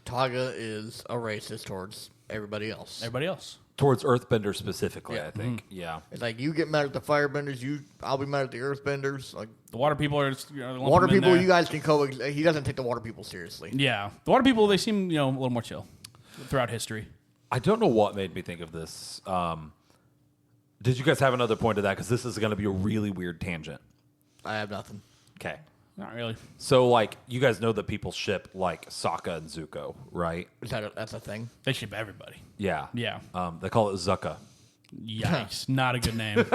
Taga is a racist towards everybody else. everybody else. Towards Earthbender specifically, Yeah. I think. Yeah. It's like you get mad at the firebenders, I'll be mad at the earthbenders. Like The water people are water people, you guys can coexist. He doesn't take the water people seriously. Yeah, the water people, they seem a little more chill throughout history. I don't know what made me think of this. Did you guys have another point to that? Because this is going to be a really weird tangent. I have nothing. Okay. Not really. So, like, you guys know that people ship, like, Sokka and Zuko, right? That's a thing. They ship everybody. Yeah. Yeah. They call it Zucka. Yikes. Not a good name.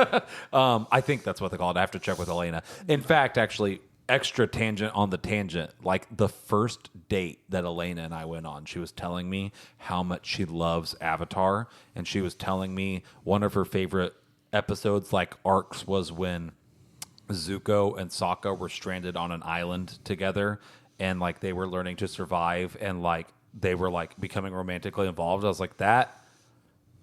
I think that's what they call it. I have to check with Elena. In fact, actually, extra tangent on the tangent. Like, the first date that Elena and I went on, she was telling me how much she loves Avatar. And she was telling me one of her favorite episodes, like, arcs, was when Zuko and Sokka were stranded on an island together, and like they were learning to survive, and like they were like becoming romantically involved. I was like, that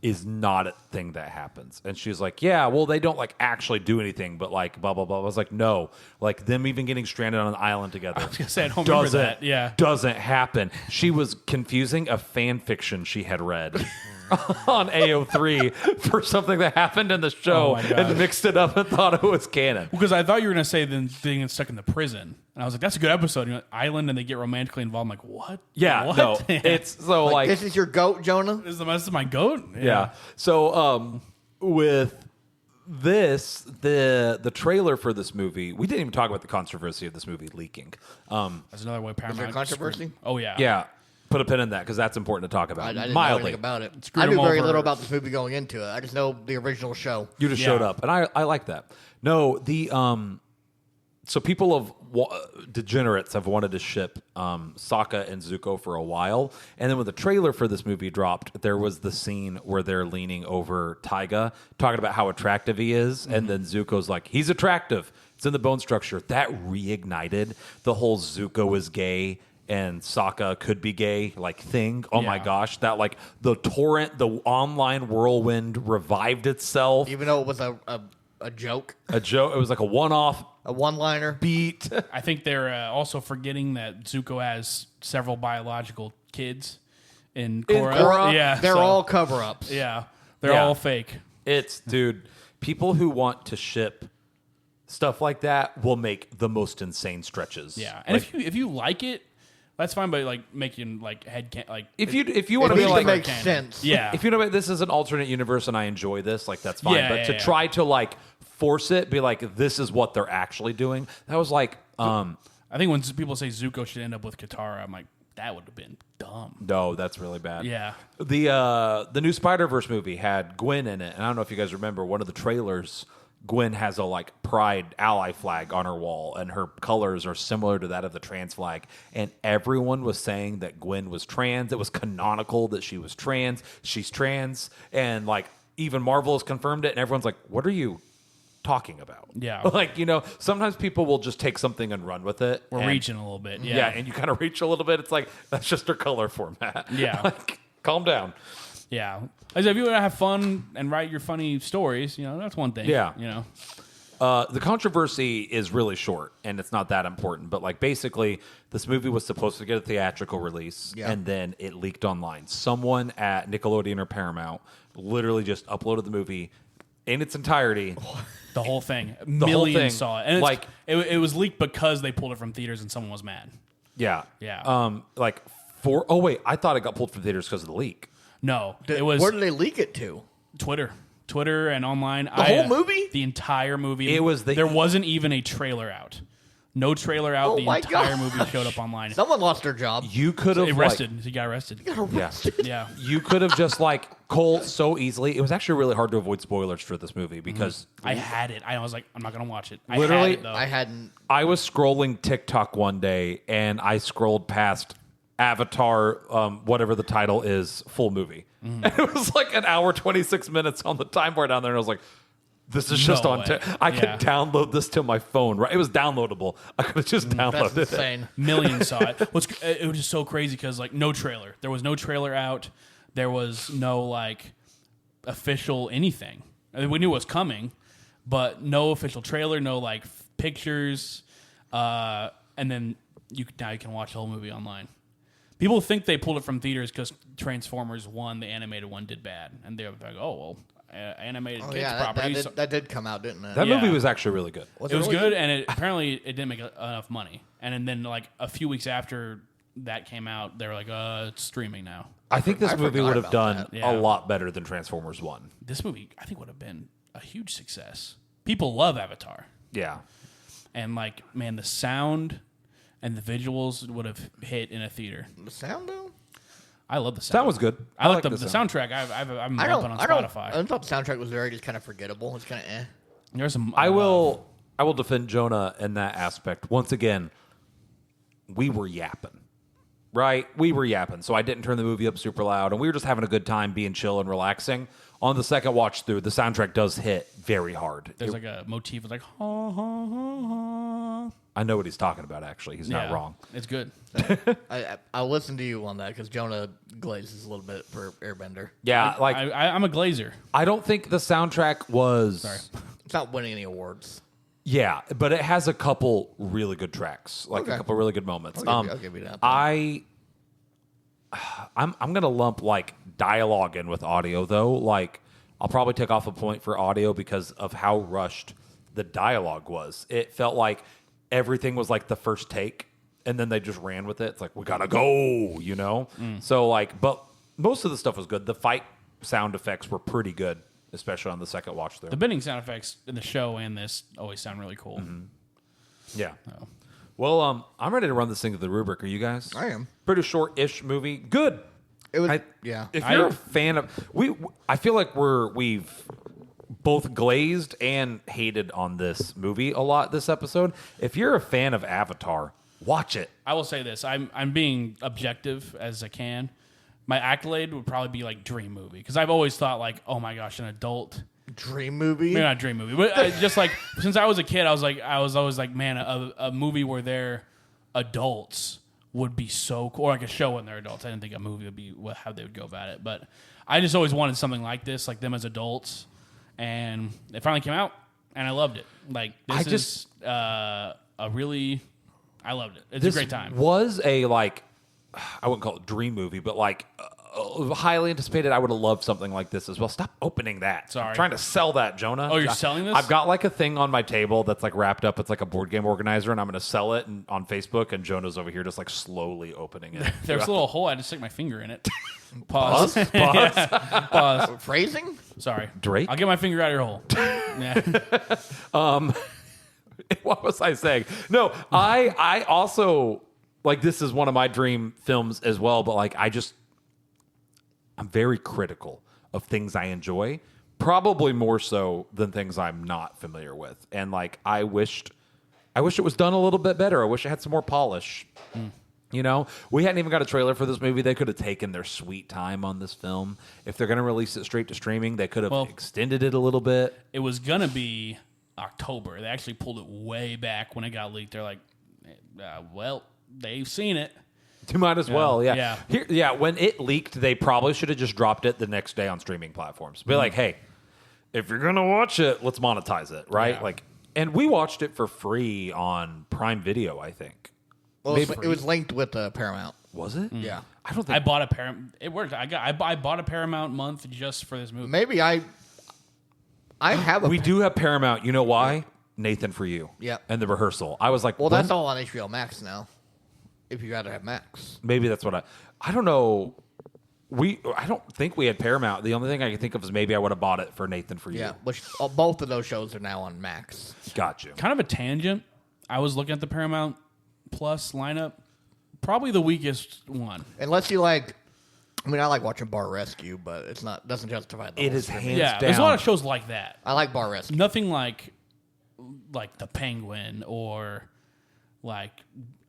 is not a thing that happens. And she's like, yeah, well, they don't like actually do anything, but like blah blah blah. I was like, no, like them even getting stranded on an island together. I was gonna say, I don't remember that. Yeah. Doesn't happen. She was confusing a fan fiction she had read on AO3 for something that happened in the show, Oh my God. and mixed it up and thought it was canon. Because I thought you were going to say then being stuck in the prison. And I was like, that's a good episode. Island, and they get romantically involved. I'm like, what? Yeah, What? no, it's so like this is your goat, Jonah? This is my goat? yeah. So with this, the trailer for this movie, we didn't even talk about the controversy of this movie leaking. That's another way Paramount. there a controversy? screwed- Oh, yeah. Yeah, put a pin in that because that's important to talk I about. didn't know Mildly, anything about it. Screwed I knew him very over. little about this movie going into it. I just know the original show. you just Yeah. showed up, and I like that. No, the so people of degenerates have wanted to ship Sokka and Zuko for a while, and then when the trailer for this movie dropped, there was the scene where they're leaning over Taiga, talking about how attractive he is, and then Zuko's like, "He's attractive. It's in the bone structure." That reignited the whole Zuko is gay and Sokka could be gay like thing. Oh my Yeah. gosh, that like the online whirlwind revived itself. Even though it was a joke, A joke. It was like a one-off a one-liner. beat. I think they're also forgetting that Zuko has several biological kids in Korra. Korra? Yeah. They're so- all cover-ups. Yeah. They're Yeah. all fake. It's dude, people who want to ship stuff like that will make the most insane stretches. Yeah. And Like, if you like it, that's fine, but like making like if you It want to be needs like to make canon. sense. Yeah. if you know this is an alternate universe and I enjoy this, like that's fine. Yeah, but yeah, to yeah. try to like force it, be like this is what they're actually doing. That was like I think when people say Zuko should end up with Katara, I'm like, that would have been dumb. no, that's really bad. Yeah. The new Spider-Verse movie had Gwen in it, and I don't know if you guys remember one of the trailers. Gwen has a like pride ally flag on her wall, and her colors are similar to that of the trans flag. And everyone was saying that Gwen was trans. It was canonical that she was trans. She's trans, and like even Marvel has confirmed it. And everyone's like, "What are you talking about?" Yeah. like sometimes people will just take something and run with it. We're and- reaching a little bit. yeah, Yeah. and you kind of reach a little bit. It's like that's just her color format. Yeah. like calm down. Yeah. As if you want to have fun and write your funny stories, that's one thing. Yeah. The controversy is really short, and it's not that important. But like, basically, this movie was supposed to get a theatrical release, and then it leaked online. Someone at Nickelodeon or Paramount literally just uploaded the movie in its entirety. The whole thing. The Millions whole thing. saw it. And Like, it was leaked because they pulled it from theaters and someone was mad. Yeah. Yeah. Oh wait, I thought it got pulled from theaters because of the leak. No. It was Where did they leak it to? Twitter and online. The whole movie? The entire movie. It was there wasn't even a trailer out. No trailer out. Oh The my entire gosh. movie showed up online. Someone lost their job. You could have Arrested. He got arrested. Yeah. Yeah. You could have just Cole so easily. It was actually really hard to avoid spoilers for this movie because I had it. I was like, I'm not going to watch it. Literally, I had it, though. I hadn't. I was scrolling TikTok one day and I scrolled past Avatar, whatever the title is, full movie. And it was like an hour, 26 minutes on the time bar down there. And I was like, this is just No on. way. I could download this to my phone, right? It was downloadable. I could have just downloaded That's it. insane. Millions saw it. It was just so crazy because no trailer. There was no trailer out. There was no official anything. I mean, we knew it was coming, but no official trailer. No pictures. And then now you can watch the whole movie online. People think they pulled it from theaters because Transformers 1, the animated one, did bad, and they're like, "Oh well, animated kids property." That did come out, didn't it? That Yeah. movie was actually really good. It was good, and apparently it didn't make enough money. And then a few weeks after that came out, they were like, "It's streaming now." I think this I movie forgot would have about done that. Yeah. a lot better than Transformers 1. This movie, I think, would have been a huge success. People love Avatar, Yeah. and man, the sound and the visuals would have hit in a theater. The sound though. I love the sound. That was good. I like like the soundtrack. I'm I bumping on Spotify. I thought the soundtrack was very just kind of forgettable. It's kind of eh. There's some. I will defend Jonah in that aspect. Once again, we were yapping. Right? We were yapping. So I didn't turn the movie up super loud, and we were just having a good time being chill and relaxing. On the second watch through, the soundtrack does hit very hard. There's a motif of ha ha ha ha. I know what he's talking about, actually. He's not Yeah, wrong. It's good. I'll listen to you on that because Jonah glazes a little bit for Airbender. Yeah, I'm a glazer. I don't think the soundtrack was... Sorry. It's not winning any awards. Yeah, but it has a couple really good tracks, a Okay. couple really good moments. I'll give you that. I'm gonna lump dialogue in with audio though. I'll probably take off a point for audio because of how rushed the dialogue was. It felt like everything was the first take, and then they just ran with it. It's like we gotta go, So but most of the stuff was good. The fight sound effects were pretty good, especially on the second watch through. The bending sound effects in the show and this always sound really cool. Mm-hmm. Yeah. Well, I'm ready to run this thing to the rubric. Are you guys? I am. Pretty short-ish movie. Good. It was If you're a fan of I feel like we've both glazed and hated on this movie a lot this episode. If you're a fan of Avatar, watch it. I will say this: I'm being objective as I can. My accolade would probably be Dream Movie because I've always thought oh my gosh, an adult. dream movie. Maybe not Dream Movie, but just since I was a kid, I was always man, a movie where they're adults would be so cool, or a show when they're adults. I didn't think a movie would be how they would go about it, but I just always wanted something like this, them as adults, and it finally came out, and I loved it. I loved it. It's a great time. Was a I wouldn't call it dream movie, but highly anticipated. I would have loved something like this as well. Stop opening that. Sorry. I'm trying to sell that, Jonah. Oh, you're selling this? I've got a thing on my table that's wrapped up. It's a board game organizer, and I'm going to sell it on Facebook. And Jonah's over here just slowly opening it. There's a little hole. I just stick my finger in it. Pause. Pause. Yeah. Pause. Phrasing? Sorry, Drake? I'll get my finger out of your hole. Yeah. What was I saying? No, I also this is one of my dream films as well. But I'm very critical of things I enjoy, probably more so than things I'm not familiar with. And I wished it was done a little bit better. I wish it had some more polish. We hadn't even got a trailer for this movie. They could have taken their sweet time on this film. If they're going to release it straight to streaming, they could have extended it a little bit. It was gonna be October. They actually pulled it way back when it got leaked. They're well, they've seen it. You might as well, Yeah. When it leaked, they probably should have just dropped it the next day on streaming platforms. Be like, hey, if you're gonna watch it, let's monetize it, right? Yeah. Like, and we watched it for free on Prime Video, I think. Well, it was linked with Paramount. Was it? Yeah. I don't I think bought a Paramount. It worked. I bought a Paramount month just for this movie. Maybe I have a. we do have Paramount. You know why? Nathan for you. Yeah. And the rehearsal. I was like, Well, when- that's all on HBO Max now. If you got to have Max. Maybe that's what I don't know. I don't think we had Paramount. The only thing I can think of is maybe I would have bought it for Nathan for you. Yeah, which both of those shows are now on Max. Got you. Kind of a tangent. I was looking at the Paramount Plus lineup. Probably the weakest one. Unless you like, I mean, I like watching Bar Rescue, but it's not doesn't justify the It whole is thing. hands Yeah, down. there's a lot of shows like that. I like Bar Rescue. Nothing like The Penguin or like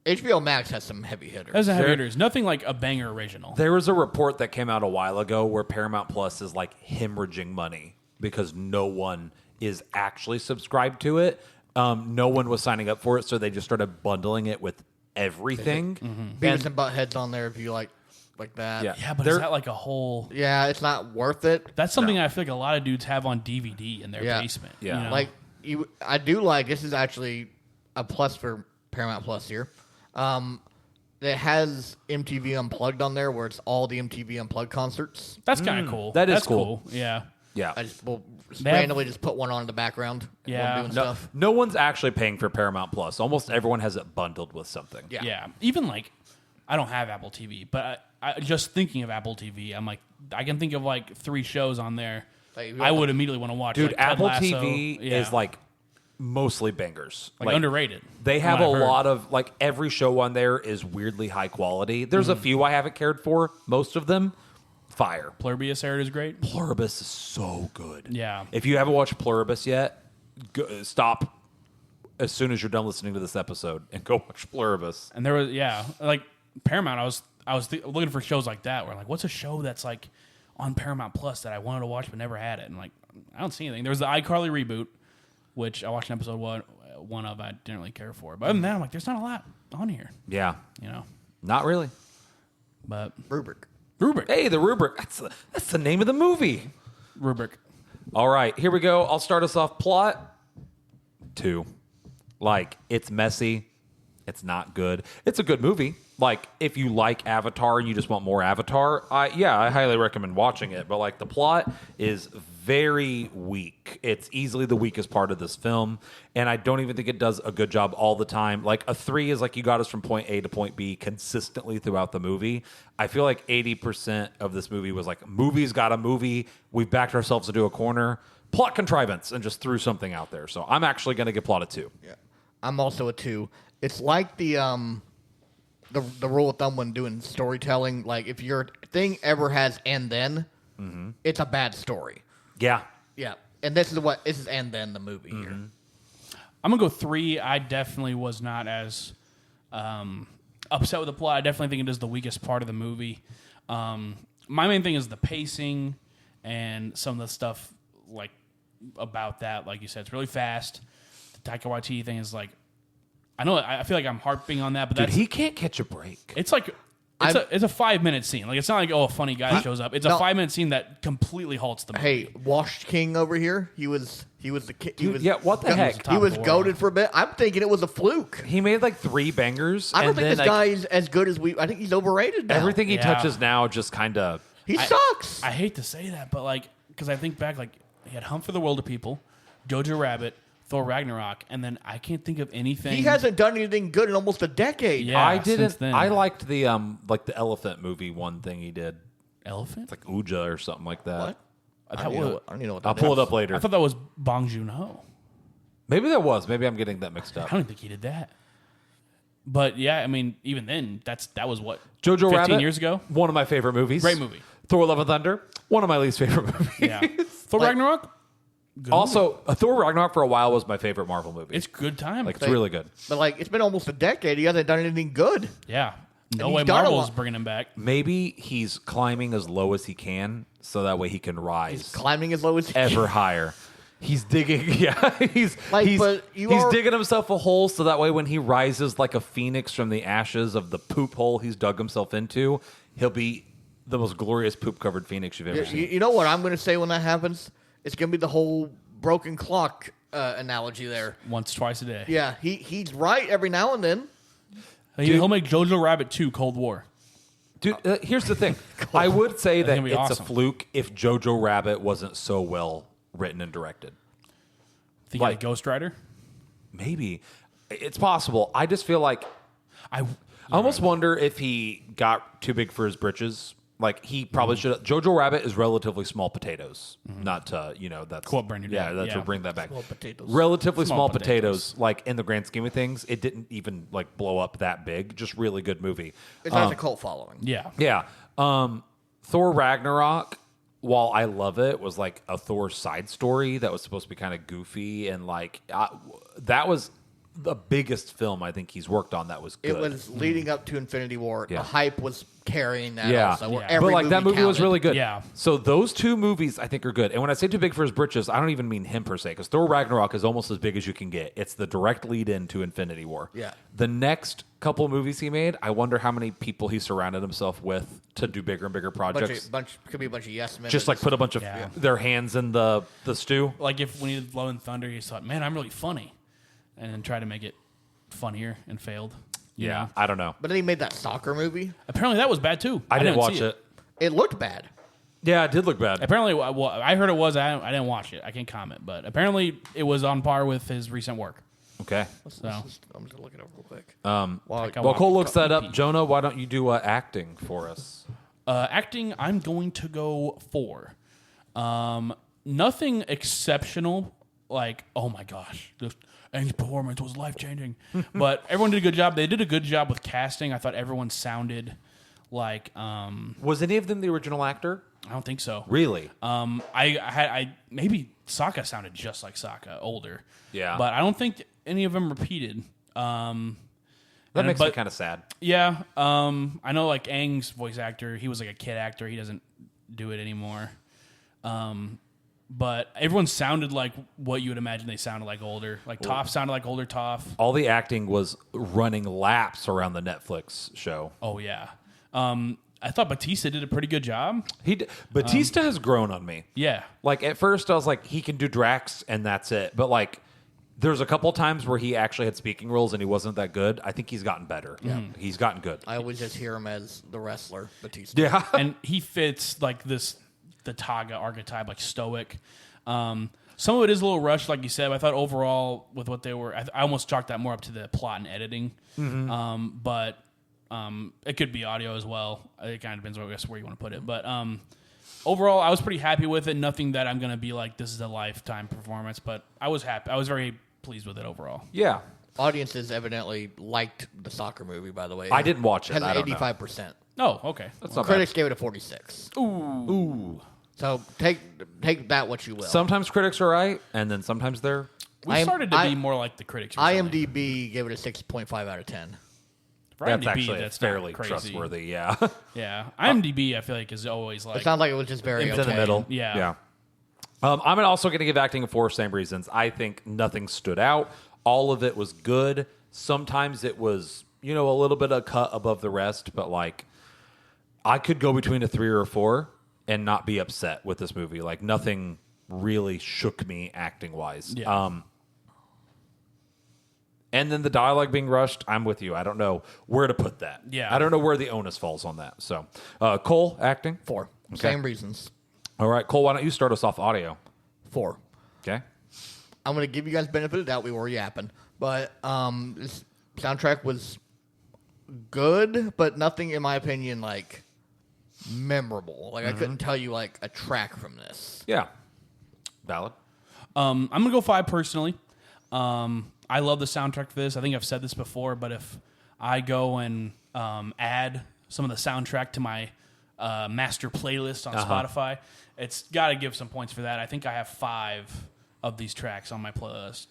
HBO Max has some heavy hitters. there's a heavy hitters. Nothing like a banger original. There was a report that came out a while ago where Paramount Plus is like hemorrhaging money because no one is actually subscribed to it. No one was signing up for it, so they just started bundling it with everything. Beavis and Butthead's on there if you like that. Yeah. Yeah, but There- is that like a whole? Yeah, it's not worth it. That's something I feel like a lot of dudes have on DVD in their Yeah. basement. Yeah. you know? Like I do like this is actually a plus for Paramount Plus here. It has MTV Unplugged on there, where it's all the MTV Unplugged concerts. that's kind of cool. That is That's cool. Yeah. Yeah. I just will They have- randomly just put one on in the background. while Yeah. I'm doing No, stuff. no one's actually paying for Paramount Plus. Almost everyone has it bundled with something. Yeah. Yeah. Even like, I don't have Apple TV, but I just thinking of Apple TV, I'm like, I can think of like 3 shows on there. Like, I would immediately want to watch. Dude, like Ted Apple Lasso. TV Yeah. is like mostly bangers. like underrated. They from have what a I've heard. lot of like every show on there is weirdly high quality. There's a few I haven't cared for. Most of them, fire. Pluribus aired is great. Pluribus is so good. Yeah. If you haven't watched Pluribus yet, stop as soon as you're done listening to this episode and go watch Pluribus. And there was like Paramount. I was looking for shows like that where like, what's a show that's like on Paramount Plus that I wanted to watch but never had it, and like I don't see anything. There was the iCarly reboot, which I watched an episode one of. I didn't really care for, but other than that, I'm like, there's not a lot on here, Yeah. you know. Not really. But Rubric. Rubric, Hey, the Rubric. That's the name of the movie. Rubric. All right, here we go. I'll start us off. Plot 2. Like, it's messy. It's not good. It's a good movie. Like, if you like Avatar and you just want more Avatar, I highly recommend watching it. But, like, the plot is very weak. It's easily the weakest part of this film. And I don't even think it does a good job all the time. Like, a 3 is like you got us from point A to point B consistently throughout the movie. I feel like 80% of this movie was like, movie's got a movie. We've backed ourselves into a corner. Plot contrivance and just threw something out there. So I'm actually going to give plot a 2. Yeah. I'm also a 2. It's like the rule of thumb when doing storytelling. Like, if your thing ever has and then, it's a bad story. Yeah. Yeah. And this is and then the movie here. I'm gonna go 3. I definitely was not as upset with the plot. I definitely think it is the weakest part of the movie. My main thing is the pacing and some of the stuff like about that. Like you said, it's really fast. The Taika Waititi thing is like, I feel like I'm harping on that, but Dude, that's he can't catch a break. it's like it's a 5-minute scene. Like, it's not like, a funny guy shows up. It's a No. 5-minute scene that completely halts the movie. Hey, Washed King over here. He was the kid. Dude, yeah, what the heck? He was Top goaded for a bit. I'm thinking it was a fluke. He made like 3 bangers. I don't and think then, this guy is as good as I think he's overrated now. everything he Yeah. touches now just kind of. He sucks. I hate to say that, but like, because I think back, like, he had Hunt for the Wilder People, Jojo Rabbit, Thor Ragnarok, and then I can't think of anything. He hasn't done anything good in almost a decade. Yeah, I didn't. since then. I liked the like the elephant movie one thing he did. Elephant. It's like Uja or something like that. What? I I thought, don't even know what that I'll pull is. it up later. I thought that was Bong Joon-ho. Maybe that was. Maybe I'm getting that mixed I up. don't think he did that. But yeah, I mean, even then, that was what Jojo 15 Rabbit, years ago. One of my favorite movies. Great movie. Thor: Love and Thunder. One of my least favorite movies. Yeah, Thor Like- Ragnarok. Good movie. Also, Thor: Ragnarok for a while was my favorite Marvel movie. It's good time. like it's really good. But like, it's been almost a decade. He hasn't done anything good. yeah, no he's way done a Marvel's lot. bringing him back. Maybe he's climbing as low as he can, so that way he can rise Climbing as low as he ever higher. He's digging. Yeah, he's digging himself a hole so that way when he rises like a phoenix from the ashes of the poop hole he's dug himself into, he'll be the most glorious poop-covered phoenix you've ever seen. You know what I'm going to say when that happens? It's going to be the whole broken clock analogy there. Once, twice a day. Yeah, he's right every now and then. He'll make Jojo Rabbit 2 Cold War. Dude, here's the thing. I would say that it's awesome. a fluke if Jojo Rabbit wasn't so well written and directed. Think like Ghost Rider? Maybe. It's possible. I just feel like I almost wonder if he got too big for his britches. Like, he probably should have. Jojo Rabbit is relatively small potatoes. Not to, that's... Quote Brandon. Yeah, that's Yeah. what bring that back. Small potatoes. Relatively small potatoes. potatoes. Like, in the grand scheme of things, it didn't even, like, blow up that big. Just really good movie. It has a cult following. Yeah. Yeah. Thor Ragnarok, while I love it, was like a Thor side story that was supposed to be kind of goofy. And, like, that was the biggest film I think he's worked on that was good. It was leading up to Infinity War. Yeah. The hype was carrying that Yeah. also. Where Yeah. every But like that movie was counted. really good. Yeah. So those two movies I think are good. And when I say too big for his britches, I don't even mean him per se, because Thor Ragnarok is almost as big as you can get. It's the direct lead in to Infinity War. Yeah. The next couple movies he made, I wonder how many people he surrounded himself with to do bigger and bigger projects. Could be a bunch of yes men. Just like put a bunch of Yeah. their hands in the stew. Like if when he did Blood and Thunder, he thought, man, I'm really funny. And then tried to make it funnier and failed. You know? I don't know. But then he made that soccer movie. Apparently that was bad too. I didn't watch see it. It looked bad. Yeah, it did look bad. Apparently, well, I heard it was. I didn't watch it. I can't comment. But apparently it was on par with his recent work. Okay. So I'm just going to look it up real quick. While Cole looks that up, Jonah, why don't you do acting for us? acting, I'm going to go 4. Nothing exceptional. Like, oh my gosh, Aang's performance was life-changing. But everyone did a good job. They did a good job with casting. I thought everyone sounded like... Was any of them the original actor? I don't think so. Really? I maybe Sokka sounded just like Sokka, older. Yeah. But I don't think any of them repeated. That makes me kind of sad. Yeah. I know like Aang's voice actor, he was like a kid actor. He doesn't do it anymore. But everyone sounded like what you would imagine they sounded like older. Like Toph sounded like older Toph. All the acting was running laps around the Netflix show. Oh, yeah. I thought Batista did a pretty good job. Batista has grown on me. Yeah. Like, at first I was like, he can do Drax and that's it. But, like, there's a couple times where he actually had speaking roles and he wasn't that good. I think he's gotten better. Yeah. He's gotten good. I always just hear him as the wrestler, Batista. Yeah. And he fits like the Taga archetype, like stoic. Some of it is a little rushed, like you said. But I thought overall, with what they were, I almost chalked that more up to the plot and editing. But it could be audio as well. It kind of depends, I guess, where you want to put it. But overall, I was pretty happy with it. Nothing that I'm going to be like, this is a lifetime performance. But I was happy. I was very pleased with it overall. Yeah. Audiences evidently liked the soccer movie, by the way. I didn't watch it. Has I an don't know. 85%. Oh, okay. That's not Critics gave it a 46. Ooh. So take that what you will. Sometimes critics are right, and then sometimes they're... We started to be more like the critics. Recently. IMDb gave it a 6.5 out of 10. For That's IMDb, actually that's fairly not crazy. trustworthy, yeah. Yeah. IMDb, I feel like, is always It like... sounds like it was just very It's okay. in the middle. Yeah. I'm also going to give acting a 4 same reasons. I think nothing stood out. All of it was good. Sometimes it was, a little bit of cut above the rest, but like I could go between a 3 or a 4 and not be upset with this movie. Like nothing really shook me acting wise. Yeah. And then the dialogue being rushed, I'm with you. I don't know where to put that. Yeah. I don't know where the onus falls on that. So, Cole, acting? 4. Okay. Same reasons. All right, Cole, why don't you start us off audio? 4. Okay. I'm going to give you guys benefit of the doubt. We were yapping. But this soundtrack was good, but nothing, in my opinion, like memorable. Like I couldn't tell you like a track from this. Yeah. Valid. I'm going to go 5 personally. I love the soundtrack for this. I think I've said this before, but if I go and add some of the soundtrack to my master playlist on Spotify, it's got to give some points for that. I think I have 5 of these tracks on my playlist.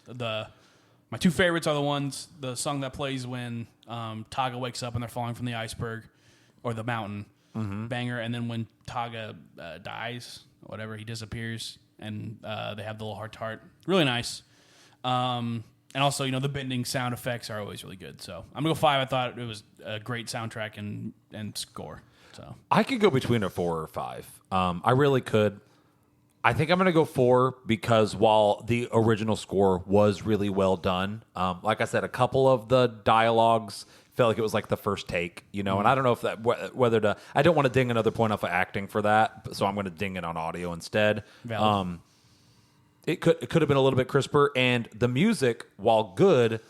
My 2 favorites are the song that plays when Taga wakes up and they're falling from the iceberg or the mountain, banger, and then when Taga dies, whatever, he disappears and they have the little heart. Really nice. And also, the bending sound effects are always really good. So I'm going to go 5. I thought it was a great soundtrack and score. So I could go between a 4 or 5. I really could. I think I'm going to go 4 because while the original score was really well done, like I said, a couple of the dialogues felt like it was like the first take, and I don't know if that whether to. I don't want to ding another point off of acting for that, so I'm going to ding it on audio instead. valid. It could have been a little bit crisper, and the music, while good,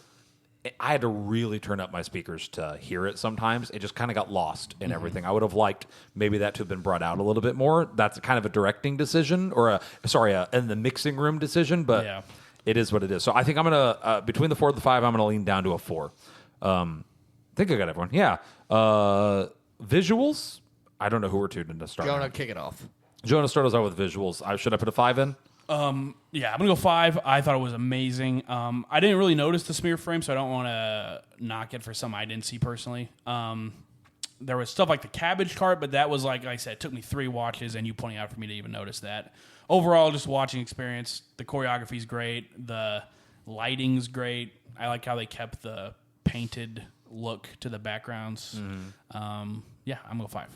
I had to really turn up my speakers to hear it sometimes. It just kind of got lost in everything. I would have liked maybe that to have been brought out a little bit more. That's kind of a directing decision, or in the mixing room decision, but it is what it is. So I think I'm going to, between the 4 and the 5, I'm going to lean down to a 4. I think I got everyone. Yeah. Visuals, I don't know who we're tuning to start. Jonah, kick it off. Jonah, start us out with visuals. Should I put a 5 in? Yeah, I'm going to go 5. I thought it was amazing. I didn't really notice the smear frame, so I don't want to knock it for something I didn't see personally. There was stuff like the cabbage cart, but that was like I said, it took me 3 watches and you pointing out for me to even notice that. Overall, just watching experience. The choreography's great. The lighting's great. I like how they kept the painted look to the backgrounds. Yeah, I'm going to go 5.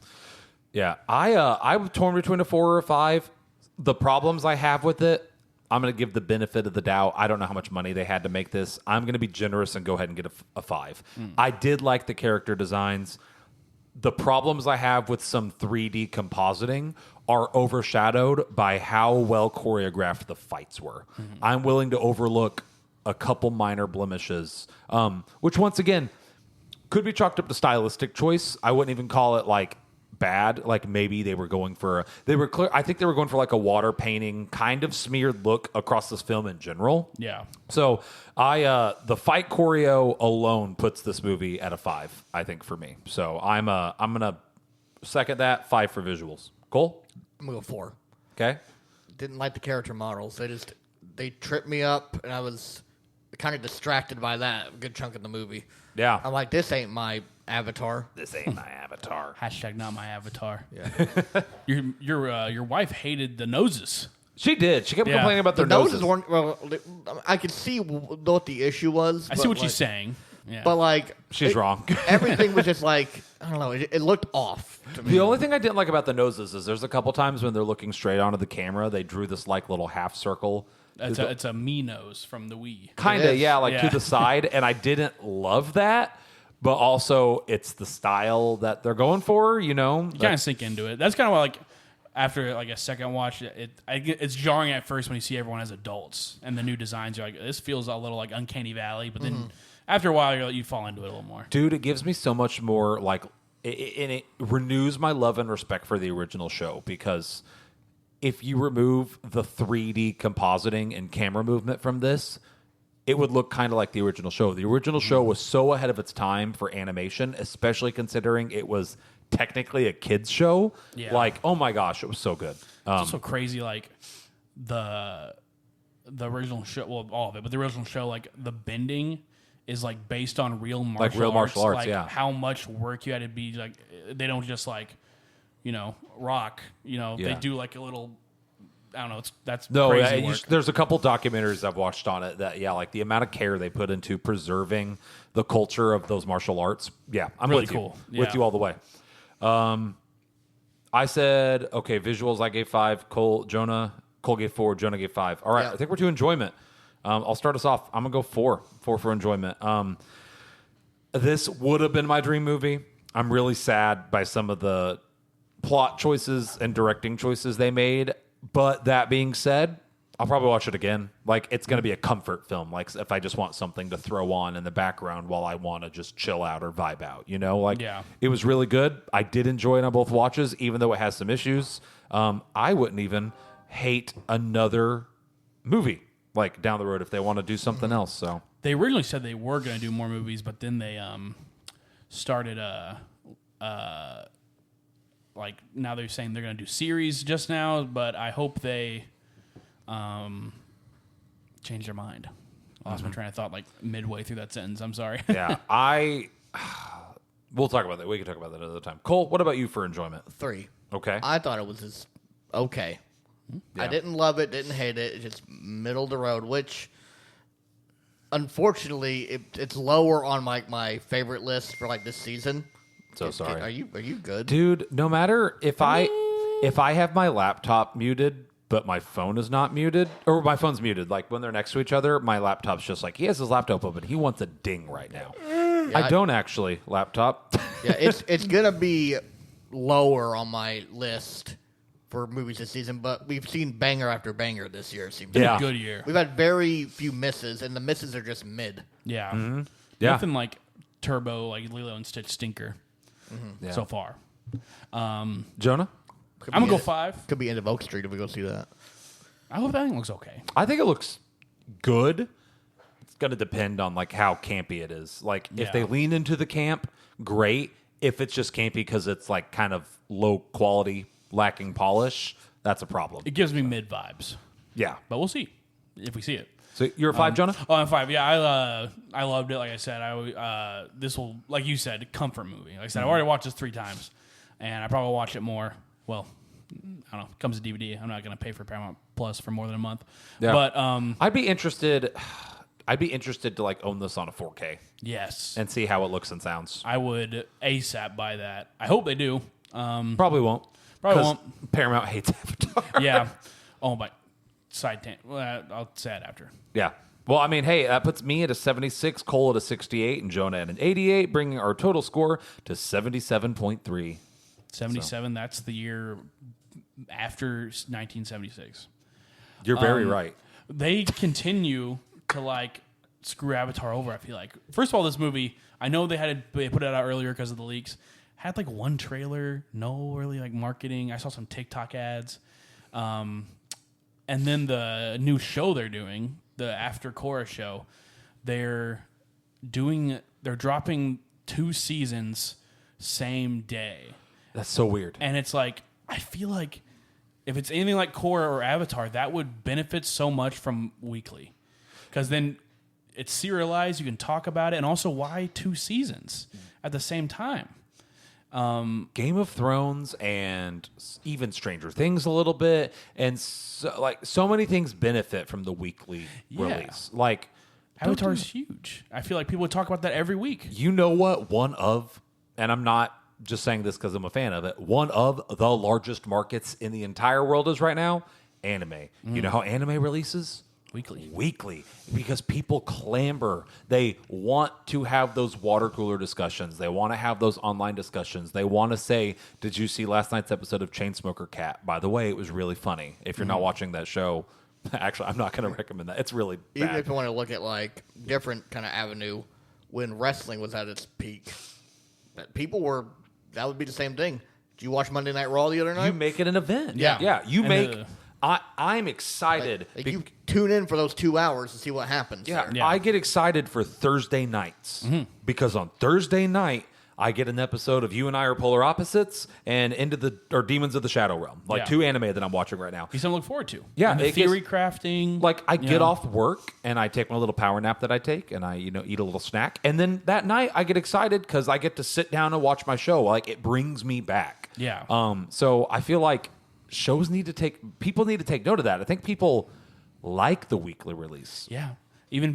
Yeah, I'm torn between a 4 or a 5. The problems I have with it, I'm going to give the benefit of the doubt. I don't know how much money they had to make this. I'm going to be generous and go ahead and get a 5. I did like the character designs. The problems I have with some 3D compositing are overshadowed by how well choreographed the fights were. I'm willing to overlook a couple minor blemishes, which once again could be chalked up to stylistic choice. I wouldn't even call it like bad. Like maybe they were going for I think they were going for like a water painting kind of smeared look across this film in general. Yeah. So the fight choreo alone puts this movie at a 5, I think, for me. So I'm gonna second that. 5 for visuals. Cole? I'm going to go 4. Okay. Didn't like the character models. They tripped me up, and I was kind of distracted by that a good chunk of the movie. Yeah. I'm like, this ain't my avatar. This ain't my avatar. Hashtag not my avatar. Yeah. Your wife hated the noses. She did. She kept Yeah. complaining about The their noses weren't. Well, I could see what the issue was. I see what she's saying. Yeah. But like, She's wrong. Everything was just like, I don't know. It looked off to me. The only thing I didn't like about the noses is there's a couple times when they're looking straight onto the camera, they drew this like little half circle. It's a me nose from the Wii. Kind of, yeah, like to Yeah. the side. And I didn't love that. But also, it's the style that they're going for, You kind of sink into it. That's kind of like after like a second watch, it's jarring at first when you see everyone as adults and the new designs. You're like, this feels a little like Uncanny Valley, but then after a while, you fall into it a little more. Dude, it gives me so much more, like, and it renews my love and respect for the original show, because if you remove the 3D compositing and camera movement from this, it would look kind of like the original show. The original show was so ahead of its time for animation, especially considering it was technically a kid's show. Yeah. Like, oh my gosh, it was so good. It's also crazy, like the original show. Well, all of it, but the original show, like the bending is like based on real martial martial arts, like, yeah. how much work you had to be like. They don't just like, rock. Yeah. They do like a little. I don't know. That's No, crazy work. there's a couple documentaries I've watched on it that, like the amount of care they put into preserving the culture of those martial arts. Yeah, I'm Really with cool. you. With Yeah. you all the way. I said, okay, visuals, I gave 5. Cole gave 4. Jonah gave 5. All right, Yeah. I think we're to enjoyment. I'll start us off. I'm going to go 4. 4 for enjoyment. This would have been my dream movie. I'm really sad by some of the plot choices and directing choices they made. But that being said, I'll probably watch it again. Like, it's going to be a comfort film. Like, if I just want something to throw on in the background while I want to just chill out or vibe out, Like, Yeah. It was really good. I did enjoy it on both watches, even though it has some issues. I wouldn't even hate another movie, like, down the road if they want to do something else. So They originally said they were going to do more movies, but then they started like now they're saying they're going to do series just now, but I hope they change their mind. I lost my train of thought like midway through that sentence. I'm sorry. yeah, we'll talk about that. We can talk about that another time. Cole, what about you for enjoyment? 3. Okay. I thought it was just okay. I didn't love it, didn't hate it. It's just middle of the road, which unfortunately it's lower on my favorite list for like this season. So sorry. Are you good, Dude, no matter if I have my laptop muted but my phone is not muted, or my phone's muted, like when they're next to each other, my laptop's just like, he has his laptop open, he wants a ding right now. I don't actually, laptop. Yeah, it's gonna be lower on my list for movies this season, but we've seen banger after banger this year. It seems Yeah. A good year. we've had very few misses, and the misses are just mid. Yeah. Yeah. Nothing like Turbo, like Lilo and Stitch stinker Yeah. so far. Jonah? Could I'm be going to go it. 5. Could be End of Oak Street if we go see that. I hope that thing looks okay. I think it looks good. It's going to depend on like how campy it is. Like if they lean into the camp, great. If it's just campy because it's like kind of low quality, lacking polish, that's a problem. It gives me mid vibes, Yeah. but we'll see if we see it. So you're a 5, Jonah? Oh, I'm 5. Yeah, I loved it. Like I said, this will, like you said, comfort movie. Like I said, I've already watched this 3 times, and I probably will watch it more. Well, I don't know. It comes to DVD. I'm not going to pay for Paramount Plus for more than a month. Yeah. But I'd be interested to like own this on a 4K yes, and see how it looks and sounds. I would ASAP buy that. I hope they do. Probably won't. Probably 'Cause won't. Paramount hates Avatar. Yeah. Oh my. Side tangent. Well, I'll say it after. Yeah. Well, I mean, hey, that puts me at a 76, Cole at a 68, and Jonah at an 88, bringing our total score to 77.3. 77. That's the year after 1976. You're very right. They continue to like screw Avatar over. I feel like. First of all, this movie, I know they put it out earlier because of the leaks. Had like one trailer, no really like marketing. I saw some TikTok ads, and then the new show they're doing, the After Korra show, they're dropping 2 seasons same day, That's so weird. and it's like I feel like if it's anything like Korra or Avatar, that would benefit so much from weekly, because then it's serialized. You can talk about it, and also why 2 seasons at the same time? Game of Thrones and even Stranger Things a little bit, and so many things benefit from the weekly release. Like Avatar's huge. I feel like people would talk about that every week. you know what? And I'm not just saying this because I'm a fan of it. One of the largest markets in the entire world is right now anime. You know how anime releases? Weekly, because people clamor. They want to have those water cooler discussions. They want to have those online discussions. They want to say, did you see last night's episode of Chainsmoker Cat? By the way, it was really funny. If you're not watching that show, actually, I'm not going to recommend that. It's really Even bad. if you want to look at like different kind of avenue, when wrestling was at its peak, that would be the same thing. Did you watch Monday Night Raw the other night? You make it an event. Yeah. Yeah. You And make... I'm excited. Like you tune in for those 2 hours to see what happens. Yeah, there. Yeah. I get excited for Thursday nights because on Thursday night I get an episode of You and I Are Polar Opposites and Demons of the Shadow Realm, like Yeah. 2 anime that I'm watching right now. He's something to look forward to. Yeah, and the it theory gets- crafting. Like I get know. off work and I take my little power nap that I take and I eat a little snack, and then that night I get excited because I get to sit down and watch my show. Like it brings me back. Yeah. So I feel like people need to take note of that. I think people like the weekly release. Yeah. Even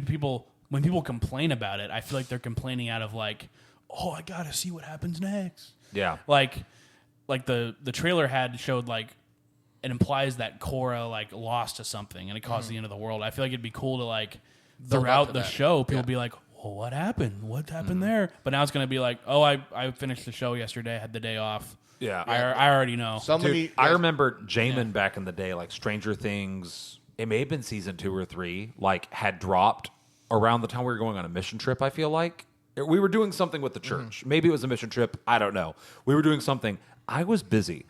when people complain about it, I feel like they're complaining out of like, oh, I gotta see what happens next. Yeah. Like the trailer showed like it implies that Korra like lost to something and it caused the end of the world. I feel like it'd be cool to like Build up throughout to the that. show, people be like, oh, what happened? What happened there? But now it's gonna be like, oh, I finished the show yesterday, I had the day off. Yeah. I already know. Dude, I remember Jamin back in the day, like Stranger Things, it may have been season 2 or 3, like had dropped around the time we were going on a mission trip, I feel like. We were doing something with the church. Maybe it was a mission trip. I don't know. We were doing something. I was busy.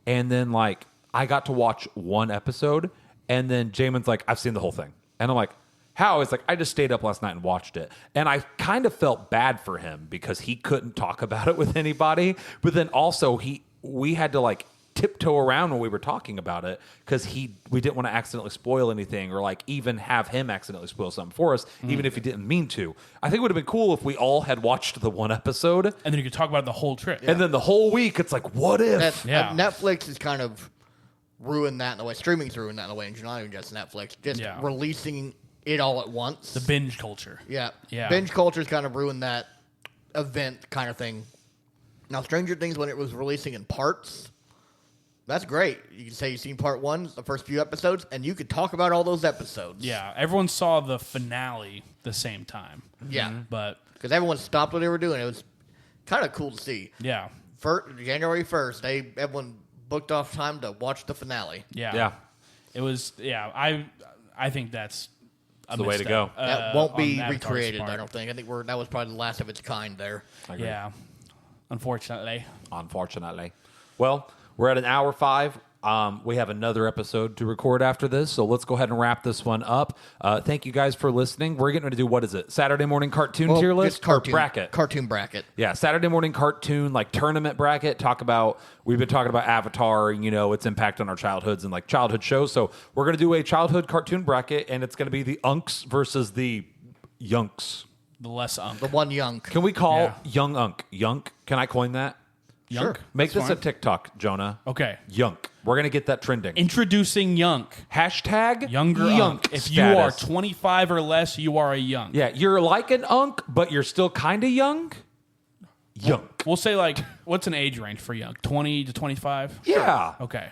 And then like I got to watch 1 episode and then Jamin's like, I've seen the whole thing. And I'm like, how? It's like, I just stayed up last night and watched it. And I kind of felt bad for him because he couldn't talk about it with anybody. But then also we had to like tiptoe around when we were talking about it because we didn't want to accidentally spoil anything or like even have him accidentally spoil something for us, even if he didn't mean to. I think it would have been cool if we all had watched the 1 episode. And then you could talk about the whole trip. And then the whole week, it's like, what if? Netflix is kind of ruined that in a way. Streaming's ruined that in a way, and not even just Netflix. Just Yeah. releasing it all at once. The binge culture. Yeah. Yeah. Binge culture's kind of ruined that event kind of thing. Now, Stranger Things, when it was releasing in parts, that's great. You can say you've seen part 1, the first few episodes, and you could talk about all those episodes. Yeah, everyone saw the finale the same time. Yeah. But Because everyone stopped what they were doing. It was kind of cool to see. yeah, January 1st, everyone booked off time to watch the finale. yeah, Yeah. It was. Yeah, I think that's the way to go. That won't be on Avatar's recreated, part. I don't think. I think that was probably the last of its kind there. I agree. Yeah, unfortunately. Unfortunately. Well, we're at an hour 5. We have another episode to record after this, so let's go ahead and wrap this one up. Thank you guys for listening. We're getting to do, what is it, Saturday morning cartoon tier list? Just cartoon, or bracket? Cartoon bracket. Yeah, Saturday morning cartoon, like tournament bracket. We've been talking about Avatar, its impact on our childhoods and like childhood shows. So we're going to do a childhood cartoon bracket, and it's going to be the Unks versus the Yunks. The less The one young. Can we call Yeah. Young Unk Yunk? Can I coin that? Yunk. Make That's this a fine. TikTok, Jonah. Okay. Yunk. We're going to get that trending. Introducing Yunk. Hashtag Younger Yunk Unk. If you are status. 25 or less, you are a Yunk. Yeah, you're like an Unk, but you're still kind of young. Yunk. We'll say, like, what's an age range for Yunk? 20 to 25? Yeah. Okay.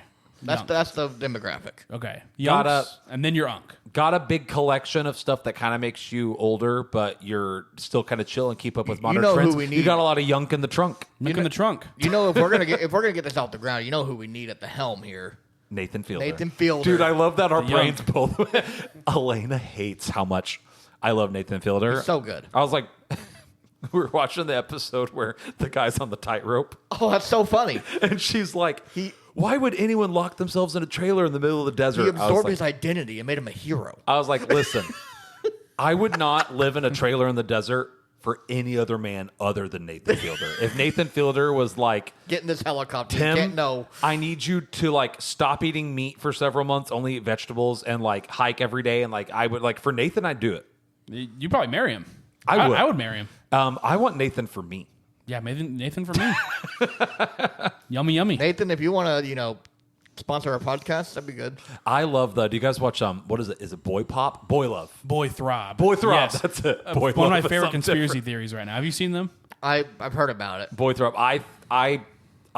Yunk. That's the demographic. Okay. Gotta- Yunks, and then you're Unk. Got a big collection of stuff that kind of makes you older, but you're still kind of chill and keep up with modern know who trends. we You need. got a lot of Yunk in the trunk. Look in the trunk. You know, if we're gonna get this off the ground, you know who we need at the helm here. Nathan Fielder. Nathan Fielder. Dude, I love that our The brains both. Elena hates how much I love Nathan Fielder. He's so good. I was like, we were watching the episode where the guy's on the tightrope, Oh, that's so funny. and she's like, why would anyone lock themselves in a trailer in the middle of the desert? He I was absorbed like- his identity and made him a hero. I was like, listen, I would not live in a trailer in the desert for any other man other than Nathan Fielder. If Nathan Fielder was like, Get in this helicopter. You Tim, can't know. I need you to like stop eating meat for several months, only eat vegetables, and like hike every day, and like I would like for Nathan, I'd do it. You probably marry him. I would. I would marry him. I want Nathan for me. Yeah, Nathan for me. Yummy, yummy. Nathan, if you want to, sponsor our podcast, that'd be good. I love the. Do you guys watch what is it? Is it Boy Pop? Boy Love. Boy Throb. Boy Throb. Yes. That's it. Boy One of my Love is favorite something conspiracy different. theories right now. Have you seen them? I've heard about it. Boy Throb. I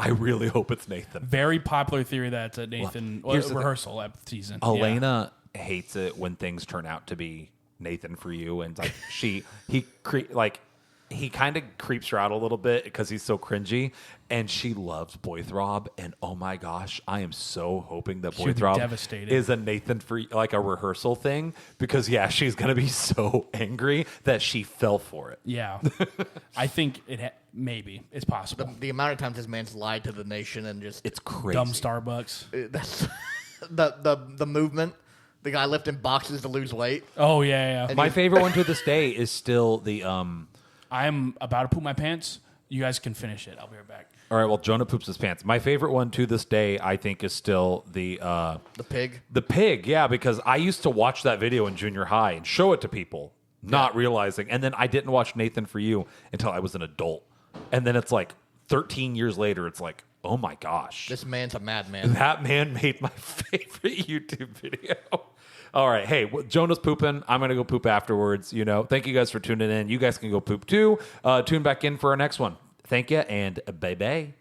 really hope it's Nathan. Very popular theory that it's a Nathan Well, here's the rehearsal season. Yeah. Elena hates it when things turn out to be Nathan for you, and like he kind of creeps her out a little bit because he's so cringy, and she loves Boy Throb, and oh my gosh, I am so hoping that Boy would be Throb devastated. is a Nathan for like a rehearsal thing, because yeah, she's gonna be so angry that she fell for it. Yeah. I think maybe. It's possible. The amount of times this man's lied to the nation and just It's crazy. Dumb Starbucks. that's the movement. The guy lifting boxes to lose weight. Oh, yeah. My favorite one to this day is still the I'm about to poop my pants. You guys can finish it. I'll be right back. All right, well, Jonah poops his pants. My favorite one to this day, I think, is still the pig. The pig, yeah, because I used to watch that video in junior high and show it to people, not realizing. And then I didn't watch Nathan For You until I was an adult. And then it's like 13 years later, it's like, oh my gosh. This man's a madman. That man made my favorite YouTube video. All right. Hey, Jonah's pooping. I'm going to go poop afterwards. Thank you guys for tuning in. You guys can go poop too. Tune back in for our next one. Thank you, and bye-bye.